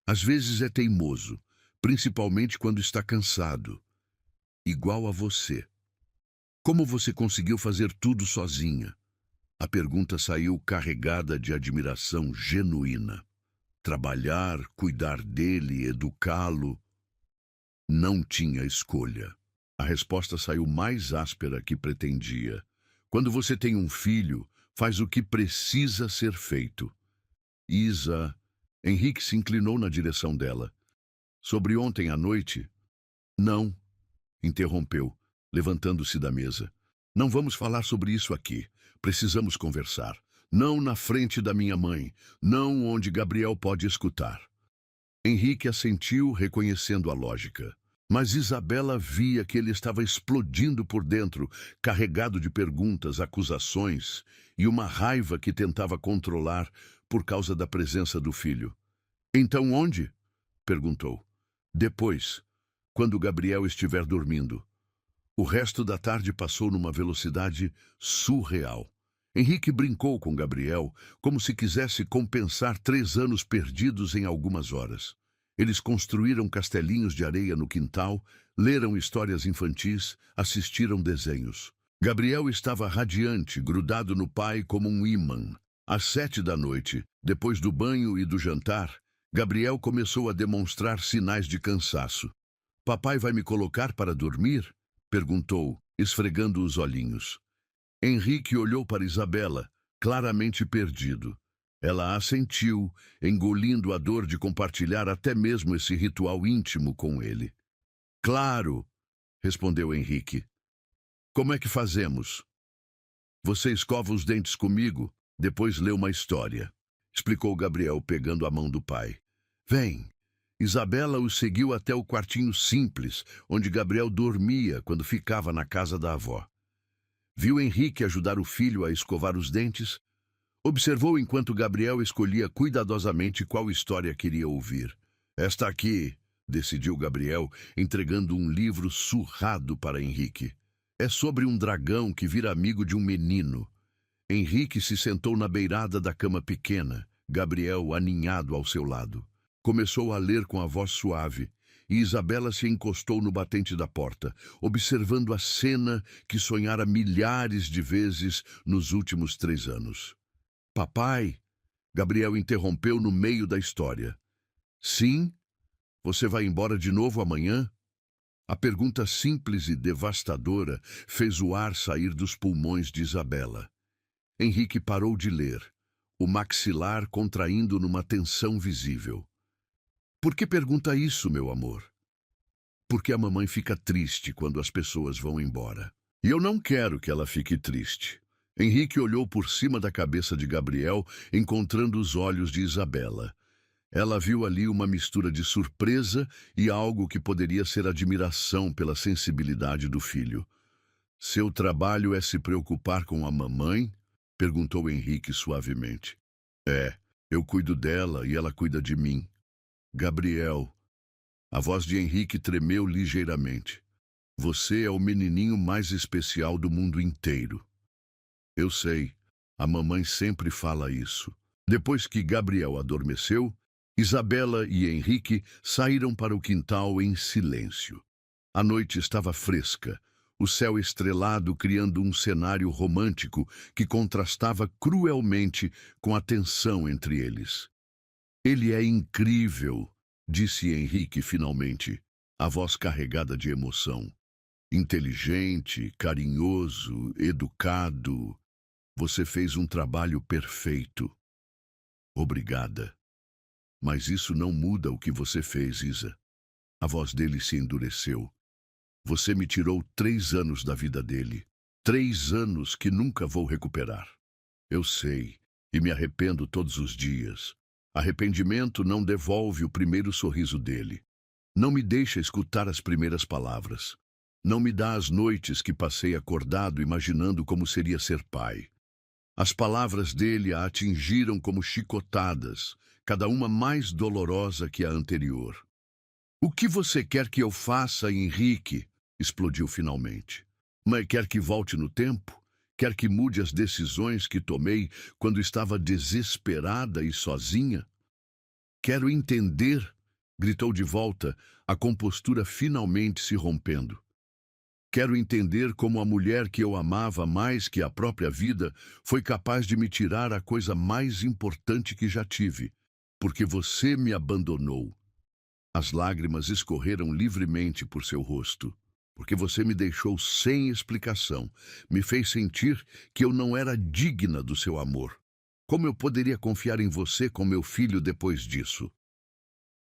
Speaker 1: «Às vezes é teimoso, principalmente quando está cansado. Igual a você. Como você conseguiu fazer tudo sozinha?» A pergunta saiu carregada de admiração genuína. Trabalhar, cuidar dele, educá-lo. Não tinha escolha. A resposta saiu mais áspera que pretendia. Quando você tem um filho, faz o que precisa ser feito. Isa... Henrique se inclinou na direção dela. «Sobre ontem à noite?» «Não», interrompeu, levantando-se da mesa. «Não vamos falar sobre isso aqui. Precisamos conversar. Não na frente da minha mãe. Não onde Gabriel pode escutar». Henrique assentiu, reconhecendo a lógica. Mas Isabela via que ele estava explodindo por dentro, carregado de perguntas, acusações e uma raiva que tentava controlar por causa da presença do filho. «Então onde?» perguntou. «Depois, quando Gabriel estiver dormindo». O resto da tarde passou numa velocidade surreal. Henrique brincou com Gabriel como se quisesse compensar 3 anos perdidos em algumas horas. Eles construíram castelinhos de areia no quintal, leram histórias infantis, assistiram desenhos. Gabriel estava radiante, grudado no pai como um ímã. Às 7 da noite, depois do banho e do jantar, Gabriel começou a demonstrar sinais de cansaço. «Papai vai me colocar para dormir?» perguntou, esfregando os olhinhos. Henrique olhou para Isabela, claramente perdido. Ela assentiu, engolindo a dor de compartilhar até mesmo esse ritual íntimo com ele. Claro, respondeu Henrique. Como é que fazemos? Você escova os dentes comigo, depois lê uma história, explicou Gabriel pegando a mão do pai. Vem. Isabela o seguiu até o quartinho simples, onde Gabriel dormia quando ficava na casa da avó. Viu Henrique ajudar o filho a escovar os dentes. Observou enquanto Gabriel escolhia cuidadosamente qual história queria ouvir. Esta aqui, decidiu Gabriel, entregando um livro surrado para Henrique. É sobre um dragão que vira amigo de um menino. Henrique se sentou na beirada da cama pequena, Gabriel aninhado ao seu lado. Começou a ler com a voz suave, e Isabela se encostou no batente da porta, observando a cena que sonhara milhares de vezes nos últimos 3 anos. Papai, Gabriel interrompeu no meio da história. Sim? Você vai embora de novo amanhã? A pergunta simples e devastadora fez o ar sair dos pulmões de Isabela. Henrique parou de ler, o maxilar contraindo numa tensão visível. Por que pergunta isso, meu amor? Porque a mamãe fica triste quando as pessoas vão embora. E eu não quero que ela fique triste. Henrique olhou por cima da cabeça de Gabriel, encontrando os olhos de Isabela. Ela viu ali uma mistura de surpresa e algo que poderia ser admiração pela sensibilidade do filho. Seu trabalho é se preocupar com a mamãe? Perguntou Henrique suavemente. É, eu cuido dela e ela cuida de mim. Gabriel. A voz de Henrique tremeu ligeiramente. Você é o menininho mais especial do mundo inteiro. Eu sei, a mamãe sempre fala isso. Depois que Gabriel adormeceu, Isabela e Henrique saíram para o quintal em silêncio. A noite estava fresca, o céu estrelado criando um cenário romântico que contrastava cruelmente com a tensão entre eles. Ele é incrível, disse Henrique finalmente, a voz carregada de emoção. Inteligente, carinhoso, educado. Você fez um trabalho perfeito. Obrigada. Mas isso não muda o que você fez, Isa. A voz dele se endureceu. Você me tirou 3 anos da vida dele. 3 anos que nunca vou recuperar. Eu sei, e me arrependo todos os dias. Arrependimento não devolve o primeiro sorriso dele. Não me deixa escutar as primeiras palavras. Não me dá as noites que passei acordado imaginando como seria ser pai. As palavras dele a atingiram como chicotadas, cada uma mais dolorosa que a anterior. O que você quer que eu faça, Henrique? Explodiu finalmente. Mas quer que volte no tempo? Quer que mude as decisões que tomei quando estava desesperada e sozinha? Quero entender, gritou de volta, a compostura finalmente se rompendo. Quero entender como a mulher que eu amava mais que a própria vida foi capaz de me tirar a coisa mais importante que já tive, porque você me abandonou. As lágrimas escorreram livremente por seu rosto, porque você me deixou sem explicação, me fez sentir que eu não era digna do seu amor. Como eu poderia confiar em você com meu filho depois disso?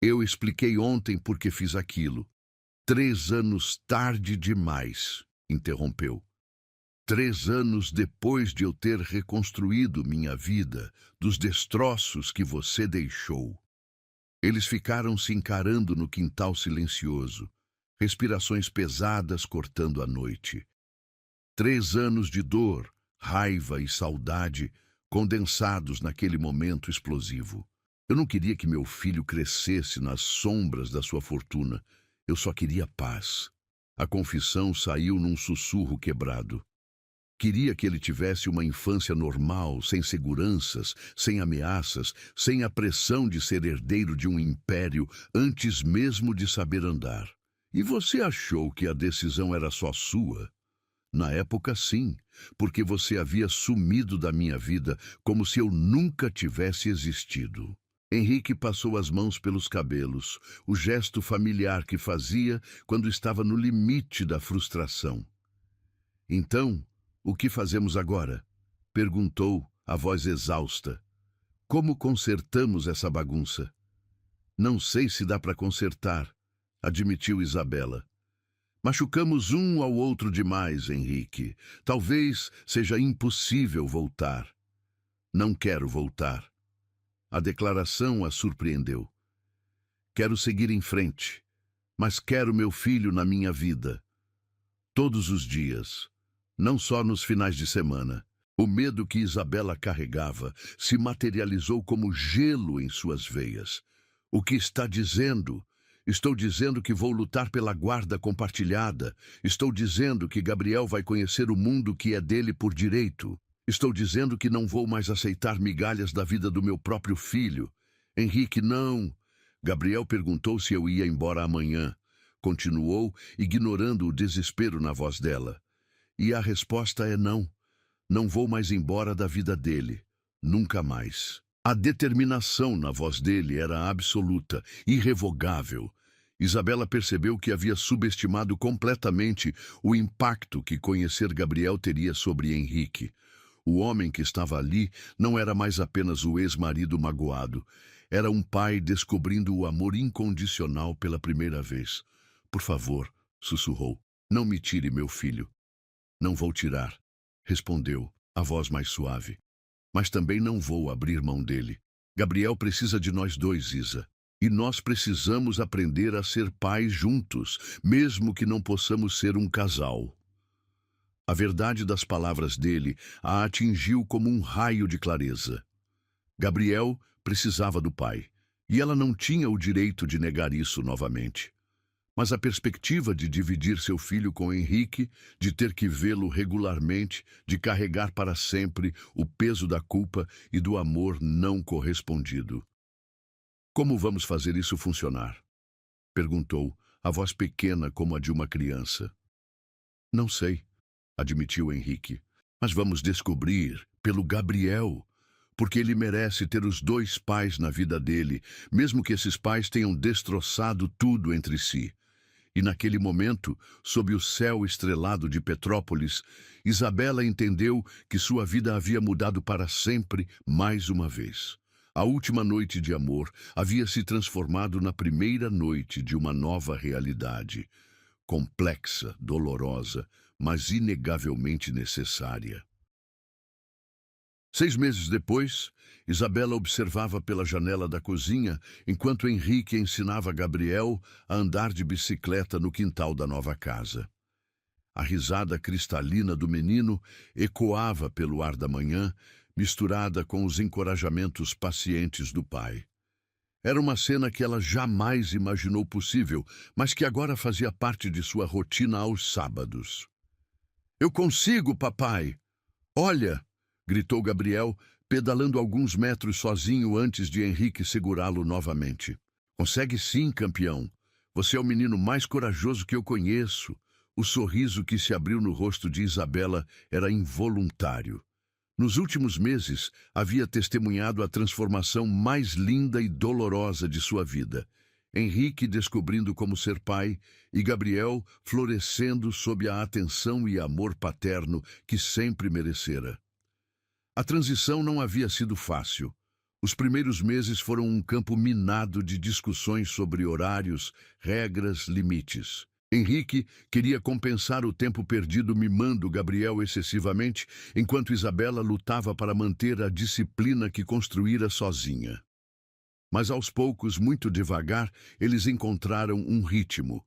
Speaker 1: Eu expliquei ontem por que fiz aquilo. 3 anos tarde demais, interrompeu. 3 anos depois de eu ter reconstruído minha vida dos destroços que você deixou. Eles ficaram se encarando no quintal silencioso, respirações pesadas cortando a noite. 3 anos de dor, raiva e saudade condensados naquele momento explosivo. Eu não queria que meu filho crescesse nas sombras da sua fortuna. Eu só queria paz. A confissão saiu num sussurro quebrado. Queria que ele tivesse uma infância normal, sem seguranças, sem ameaças, sem a pressão de ser herdeiro de um império antes mesmo de saber andar. E você achou que a decisão era só sua? Na época, sim, porque você havia sumido da minha vida como se eu nunca tivesse existido. Henrique passou as mãos pelos cabelos, o gesto familiar que fazia quando estava no limite da frustração. Então, o que fazemos agora? Perguntou, a voz exausta. Como consertamos essa bagunça? Não sei se dá para consertar, admitiu Isabela. Machucamos um ao outro demais, Henrique. Talvez seja impossível voltar. Não quero voltar. A declaração a surpreendeu. Quero seguir em frente, mas quero meu filho na minha vida. Todos os dias, não só nos finais de semana. O medo que Isabela carregava se materializou como gelo em suas veias. O que está dizendo? Estou dizendo que vou lutar pela guarda compartilhada. Estou dizendo que Gabriel vai conhecer o mundo que é dele por direito. Estou dizendo que não vou mais aceitar migalhas da vida do meu próprio filho. Henrique, não. Gabriel perguntou se eu ia embora amanhã. Continuou, ignorando o desespero na voz dela. E a resposta é não. Não vou mais embora da vida dele. Nunca mais. A determinação na voz dele era absoluta, irrevogável. Isabela percebeu que havia subestimado completamente o impacto que conhecer Gabriel teria sobre Henrique. O homem que estava ali não era mais apenas o ex-marido magoado. Era um pai descobrindo o amor incondicional pela primeira vez. Por favor, sussurrou, não me tire meu filho. Não vou tirar, respondeu, a voz mais suave. Mas também não vou abrir mão dele. Gabriel precisa de nós dois, Isa. E nós precisamos aprender a ser pais juntos, mesmo que não possamos ser um casal. A verdade das palavras dele a atingiu como um raio de clareza. Gabriel precisava do pai, e ela não tinha o direito de negar isso novamente. Mas a perspectiva de dividir seu filho com Henrique, de ter que vê-lo regularmente, de carregar para sempre o peso da culpa e do amor não correspondido. Como vamos fazer isso funcionar? Perguntou, a voz pequena como a de uma criança. Não sei, admitiu Henrique, mas vamos descobrir pelo Gabriel, porque ele merece ter os dois pais na vida dele, mesmo que esses pais tenham destroçado tudo entre si. E naquele momento, sob o céu estrelado de Petrópolis, Isabela entendeu que sua vida havia mudado para sempre mais uma vez. A última noite de amor havia se transformado na primeira noite de uma nova realidade, complexa, dolorosa, mas inegavelmente necessária. 6 meses depois, Isabela observava pela janela da cozinha enquanto Henrique ensinava Gabriel a andar de bicicleta no quintal da nova casa. A risada cristalina do menino ecoava pelo ar da manhã, misturada com os encorajamentos pacientes do pai. Era uma cena que ela jamais imaginou possível, mas que agora fazia parte de sua rotina aos sábados. "Eu consigo, papai! Olha!" gritou Gabriel, pedalando alguns metros sozinho antes de Henrique segurá-lo novamente. "Consegue sim, campeão. Você é o menino mais corajoso que eu conheço." O sorriso que se abriu no rosto de Isabela era involuntário. Nos últimos meses, havia testemunhado a transformação mais linda e dolorosa de sua vida. Henrique descobrindo como ser pai e Gabriel florescendo sob a atenção e amor paterno que sempre merecera. A transição não havia sido fácil. Os primeiros meses foram um campo minado de discussões sobre horários, regras, limites. Henrique queria compensar o tempo perdido mimando Gabriel excessivamente, enquanto Isabela lutava para manter a disciplina que construíra sozinha. Mas aos poucos, muito devagar, eles encontraram um ritmo.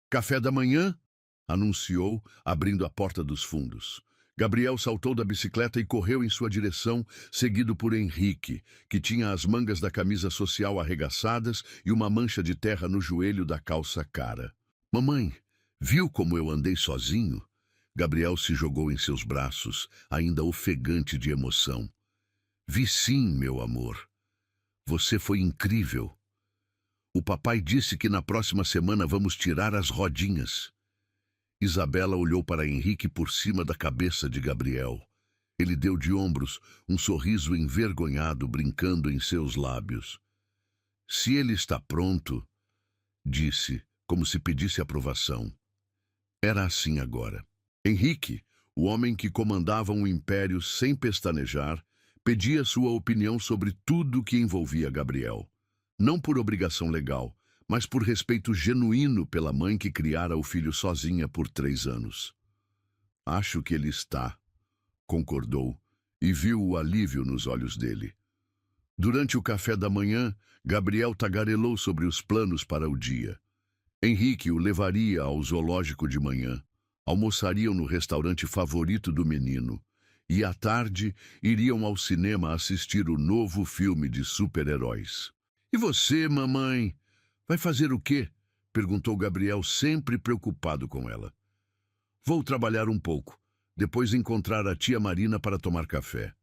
Speaker 1: "Café da manhã?" anunciou, abrindo a porta dos fundos. Gabriel saltou da bicicleta e correu em sua direção, seguido por Henrique, que tinha as mangas da camisa social arregaçadas e uma mancha de terra no joelho da calça cara. "Mamãe, viu como eu andei sozinho?" Gabriel se jogou em seus braços, ainda ofegante de emoção. "Vi sim, meu amor. Você foi incrível. O papai disse que na próxima semana vamos tirar as rodinhas." Isabela olhou para Henrique por cima da cabeça de Gabriel. Ele deu de ombros, um sorriso envergonhado brincando em seus lábios. "Se ele está pronto", disse, como se pedisse aprovação. Era assim agora. Henrique, o homem que comandava um império sem pestanejar, Pedia sua opinião sobre tudo que envolvia Gabriel. Não por obrigação legal, mas por respeito genuíno pela mãe que criara o filho sozinha por 3 anos. Acho que ele está, concordou, e viu o alívio nos olhos dele. Durante o café da manhã, Gabriel tagarelou sobre os planos para o dia. Henrique o levaria ao zoológico de manhã, almoçariam no restaurante favorito do menino, e à tarde iriam ao cinema assistir o novo filme de super-heróis. E você, mamãe, vai fazer o quê? Perguntou Gabriel, sempre preocupado com ela. Vou trabalhar um pouco, depois encontrar a tia Marina para tomar café.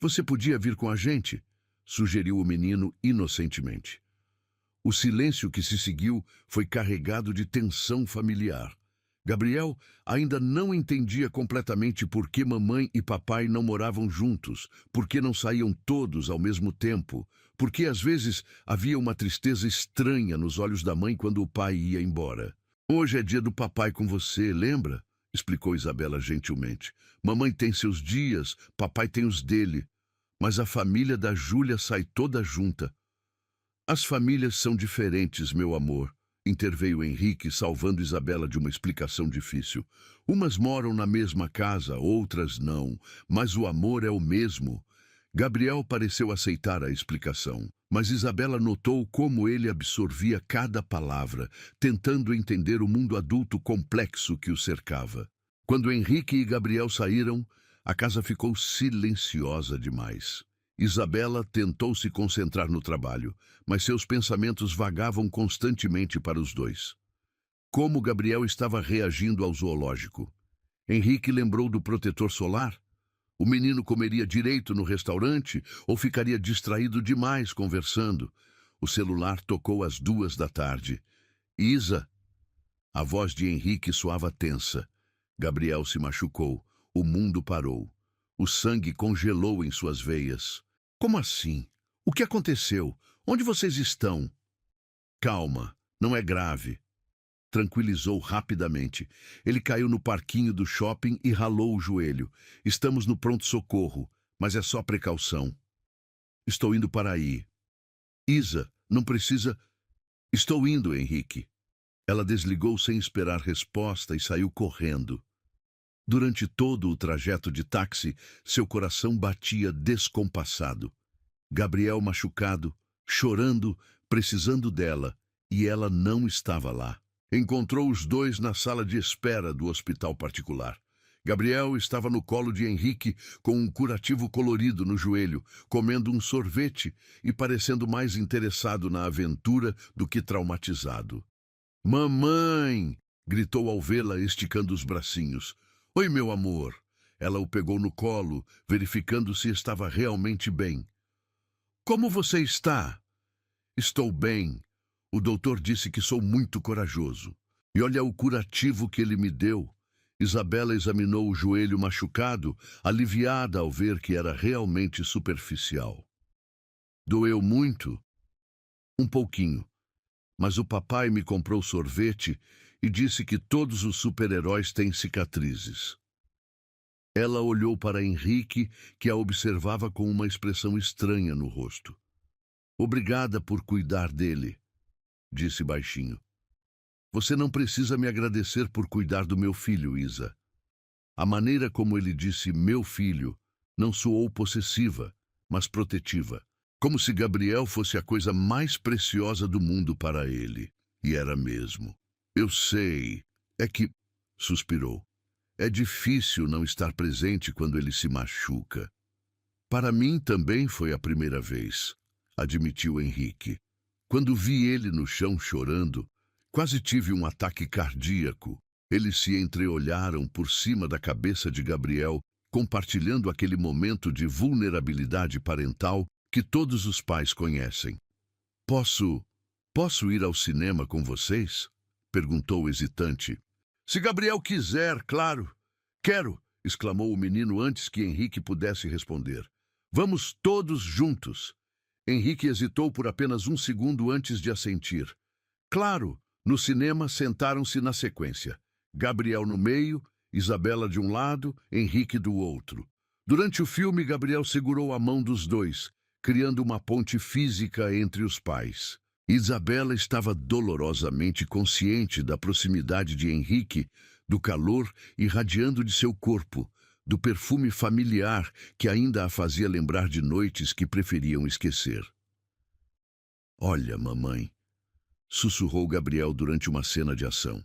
Speaker 1: Você podia vir com a gente? Sugeriu o menino inocentemente. O silêncio que se seguiu foi carregado de tensão familiar. Gabriel ainda não entendia completamente por que mamãe e papai não moravam juntos, por que não saíam todos ao mesmo tempo, por que às vezes havia uma tristeza estranha nos olhos da mãe quando o pai ia embora. Hoje é dia do papai com você, lembra? Explicou Isabela gentilmente. Mamãe tem seus dias, papai tem os dele, mas a família da Júlia sai toda junta. As famílias são diferentes, meu amor, interveio Henrique, salvando Isabela de uma explicação difícil. Umas moram na mesma casa, outras não, mas o amor é o mesmo. Gabriel pareceu aceitar a explicação, mas Isabela notou como ele absorvia cada palavra, tentando entender o mundo adulto complexo que o cercava. Quando Henrique e Gabriel saíram, a casa ficou silenciosa demais. Isabela tentou se concentrar no trabalho, mas seus pensamentos vagavam constantemente para os dois. Como Gabriel estava reagindo ao zoológico? Henrique lembrou do protetor solar? O menino comeria direito no restaurante ou ficaria distraído demais conversando? O celular tocou às 2 da tarde. Isa! A voz de Henrique soava tensa. Gabriel se machucou. O mundo parou. O sangue congelou em suas veias. Como assim? O que aconteceu? Onde vocês estão? Calma, não é grave. Tranquilizou rapidamente. Ele caiu no parquinho do shopping e ralou o joelho. Estamos no pronto-socorro, mas é só precaução. Estou indo para aí. Isa, não precisa... Estou indo, Henrique. Ela desligou sem esperar resposta e saiu correndo. Durante todo o trajeto de táxi, seu coração batia descompassado. Gabriel machucado, chorando, precisando dela, e ela não estava lá. Encontrou os dois na sala de espera do hospital particular. Gabriel estava no colo de Henrique com um curativo colorido no joelho, comendo um sorvete e parecendo mais interessado na aventura do que traumatizado. Mamãe! Gritou ao vê-la esticando os bracinhos. Oi, meu amor! Ela o pegou no colo, verificando se estava realmente bem. Como você está? Estou bem. O doutor disse que sou muito corajoso. E olha o curativo que ele me deu. Isabela examinou o joelho machucado, aliviada ao ver que era realmente superficial. Doeu muito? Um pouquinho. Mas o papai me comprou sorvete e disse que todos os super-heróis têm cicatrizes. Ela olhou para Henrique, que a observava com uma expressão estranha no rosto. Obrigada por cuidar dele, disse baixinho. Você não precisa me agradecer por cuidar do meu filho, Isa. A maneira como ele disse meu filho não soou possessiva, mas protetiva, como se Gabriel fosse a coisa mais preciosa do mundo para ele. E era mesmo. Eu sei, é que... suspirou. É difícil não estar presente quando ele se machuca. Para mim também foi a primeira vez, admitiu Henrique. Quando vi ele no chão chorando, quase tive um ataque cardíaco. Eles se entreolharam por cima da cabeça de Gabriel, compartilhando aquele momento de vulnerabilidade parental que todos os pais conhecem. Posso ir ao cinema com vocês? Perguntou hesitante. Se Gabriel quiser, claro. Quero, exclamou o menino antes que Henrique pudesse responder. Vamos todos juntos. Henrique hesitou por apenas um segundo antes de assentir. Claro, no cinema sentaram-se na sequência. Gabriel no meio, Isabela de um lado, Henrique do outro. Durante o filme, Gabriel segurou a mão dos dois, criando uma ponte física entre os pais. Isabela estava dolorosamente consciente da proximidade de Henrique, do calor irradiando de seu corpo, do perfume familiar que ainda a fazia lembrar de noites que preferiam esquecer. "Olha, mamãe", sussurrou Gabriel durante uma cena de ação.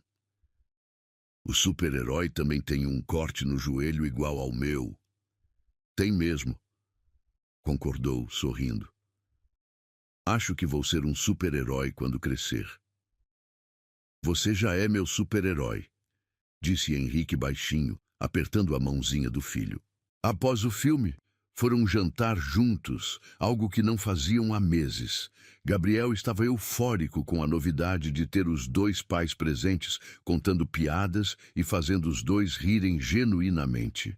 Speaker 1: "O super-herói também tem um corte no joelho igual ao meu." "Tem mesmo", concordou, sorrindo. "Acho que vou ser um super-herói quando crescer." "Você já é meu super-herói", disse Henrique baixinho, apertando a mãozinha do filho. Após o filme, foram jantar juntos, algo que não faziam há meses. Gabriel estava eufórico com a novidade de ter os dois pais presentes, contando piadas e fazendo os dois rirem genuinamente.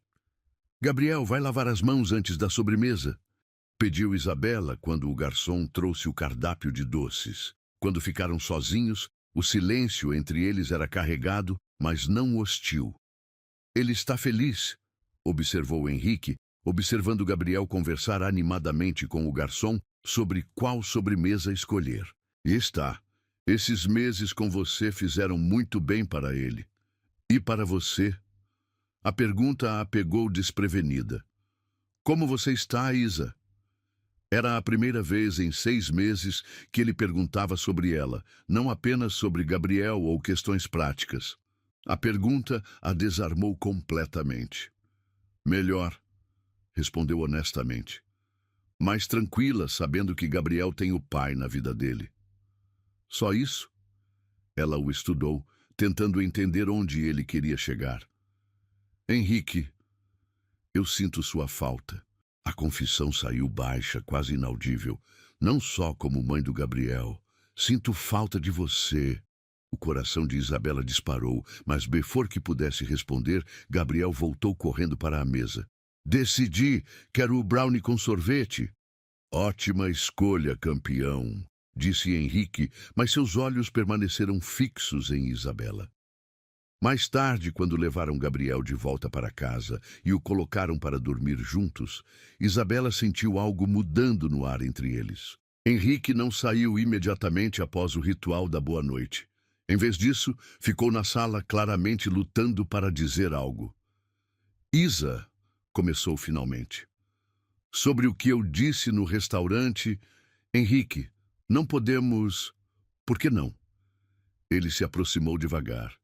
Speaker 1: "Gabriel, vai lavar as mãos antes da sobremesa?" pediu Isabela quando o garçom trouxe o cardápio de doces. Quando ficaram sozinhos, o silêncio entre eles era carregado, mas não hostil. "Ele está feliz", observou Henrique, observando Gabriel conversar animadamente com o garçom sobre qual sobremesa escolher. "Está. Esses meses com você fizeram muito bem para ele." "E para você?" A pergunta a pegou desprevenida. "Como você está, Isa?" Era a primeira vez em 6 meses que ele perguntava sobre ela, não apenas sobre Gabriel ou questões práticas. A pergunta a desarmou completamente. "Melhor", respondeu honestamente. "Mais tranquila, sabendo que Gabriel tem o pai na vida dele." "Só isso?" Ela o estudou, tentando entender onde ele queria chegar. "Henrique, eu sinto sua falta." A confissão saiu baixa, quase inaudível. "Não só como mãe do Gabriel. Sinto falta de você." O coração de Isabela disparou, mas before que pudesse responder, Gabriel voltou correndo para a mesa. "Decidi, quero o brownie com sorvete." "Ótima escolha, campeão", disse Henrique, mas seus olhos permaneceram fixos em Isabela. Mais tarde, quando levaram Gabriel de volta para casa e o colocaram para dormir juntos, Isabela sentiu algo mudando no ar entre eles. Henrique não saiu imediatamente após o ritual da boa noite. Em vez disso, ficou na sala claramente lutando para dizer algo. "Isa", começou finalmente. "Sobre o que eu disse no restaurante, Henrique, não podemos... Por que não?" Ele se aproximou devagar.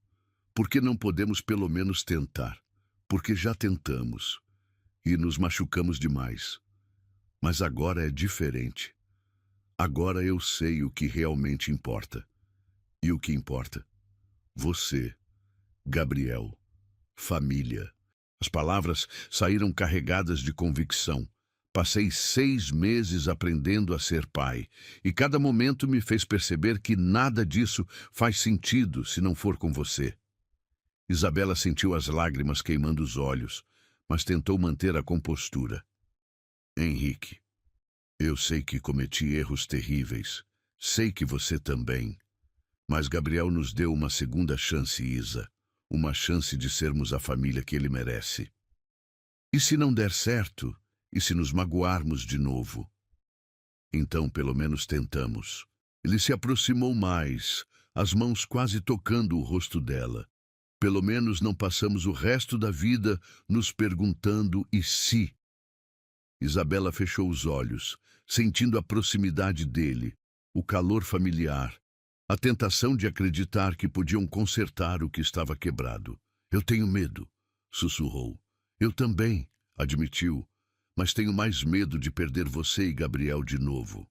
Speaker 1: "Por que não podemos pelo menos tentar? Porque já tentamos. E nos machucamos demais. Mas agora é diferente. Agora eu sei o que realmente importa. E o que importa? Você, Gabriel, família." As palavras saíram carregadas de convicção. "Passei 6 meses aprendendo a ser pai, e cada momento me fez perceber que nada disso faz sentido se não for com você." Isabela sentiu as lágrimas queimando os olhos, mas tentou manter a compostura. "Henrique, eu sei que cometi erros terríveis. Sei que você também. Mas Gabriel nos deu uma segunda chance, Isa. Uma chance de sermos a família que ele merece. E se não der certo? E se nos magoarmos de novo? Então, pelo menos tentamos." Ele se aproximou mais, as mãos quase tocando o rosto dela. "Pelo menos não passamos o resto da vida nos perguntando e se." Isabela fechou os olhos, sentindo a proximidade dele, o calor familiar, a tentação de acreditar que podiam consertar o que estava quebrado. "Eu tenho medo", sussurrou. "Eu também", admitiu, "mas tenho mais medo de perder você e Gabriel de novo."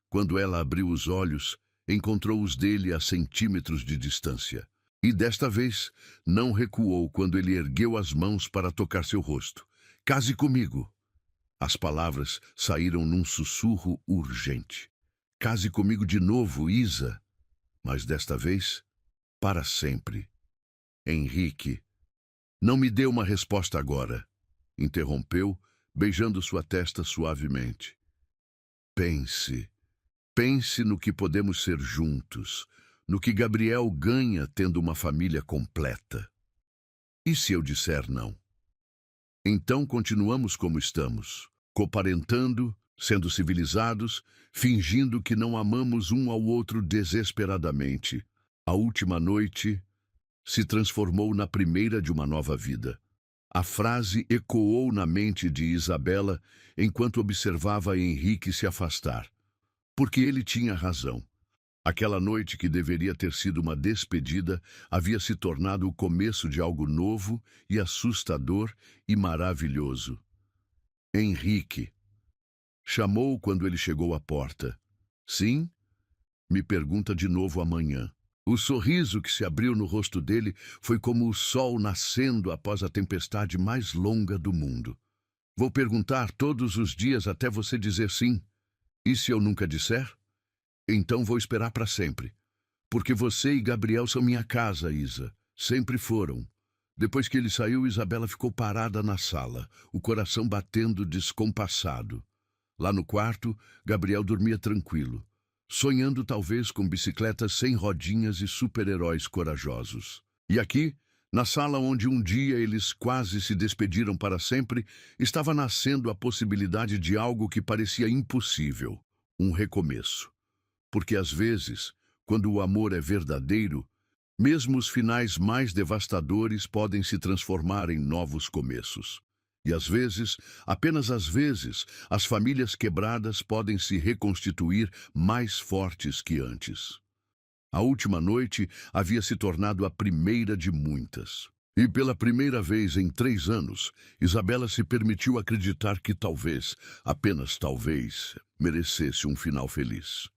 Speaker 1: Quando ela abriu os olhos, encontrou os dele a centímetros de distância. E desta vez, não recuou quando ele ergueu as mãos para tocar seu rosto. "Case comigo." As palavras saíram num sussurro urgente. "Case comigo de novo, Isa." Mas desta vez, para sempre. "Henrique, não me dê uma resposta agora", interrompeu, beijando sua testa suavemente. "Pense. Pense no que podemos ser juntos, no que Gabriel ganha tendo uma família completa. E se eu disser não?" Então continuamos como estamos, coparentando, sendo civilizados, fingindo que não amamos um ao outro desesperadamente. A última noite se transformou na primeira de uma nova vida. A frase ecoou na mente de Isabela enquanto observava Henrique se afastar. Porque ele tinha razão. Aquela noite que deveria ter sido uma despedida havia se tornado o começo de algo novo e assustador e maravilhoso. Henrique chamou quando ele chegou à porta. Sim? Me pergunta de novo amanhã. O sorriso que se abriu no rosto dele foi como o sol nascendo após a tempestade mais longa do mundo. Vou perguntar todos os dias até você dizer sim. E se eu nunca disser? Então vou esperar para sempre. Porque você e Gabriel são minha casa, Isa. Sempre foram. Depois que ele saiu, Isabela ficou parada na sala, o coração batendo descompassado. Lá no quarto, Gabriel dormia tranquilo, sonhando talvez com bicicletas sem rodinhas e super-heróis corajosos. E aqui, na sala onde um dia eles quase se despediram para sempre, estava nascendo a possibilidade de algo que parecia impossível, um recomeço. Porque às vezes, quando o amor é verdadeiro, mesmo os finais mais devastadores podem se transformar em novos começos. E às vezes, apenas às vezes, as famílias quebradas podem se reconstituir mais fortes que antes. A última noite havia se tornado a primeira de muitas. E pela primeira vez em 3 anos, Isabela se permitiu acreditar que talvez, apenas talvez, merecesse um final feliz.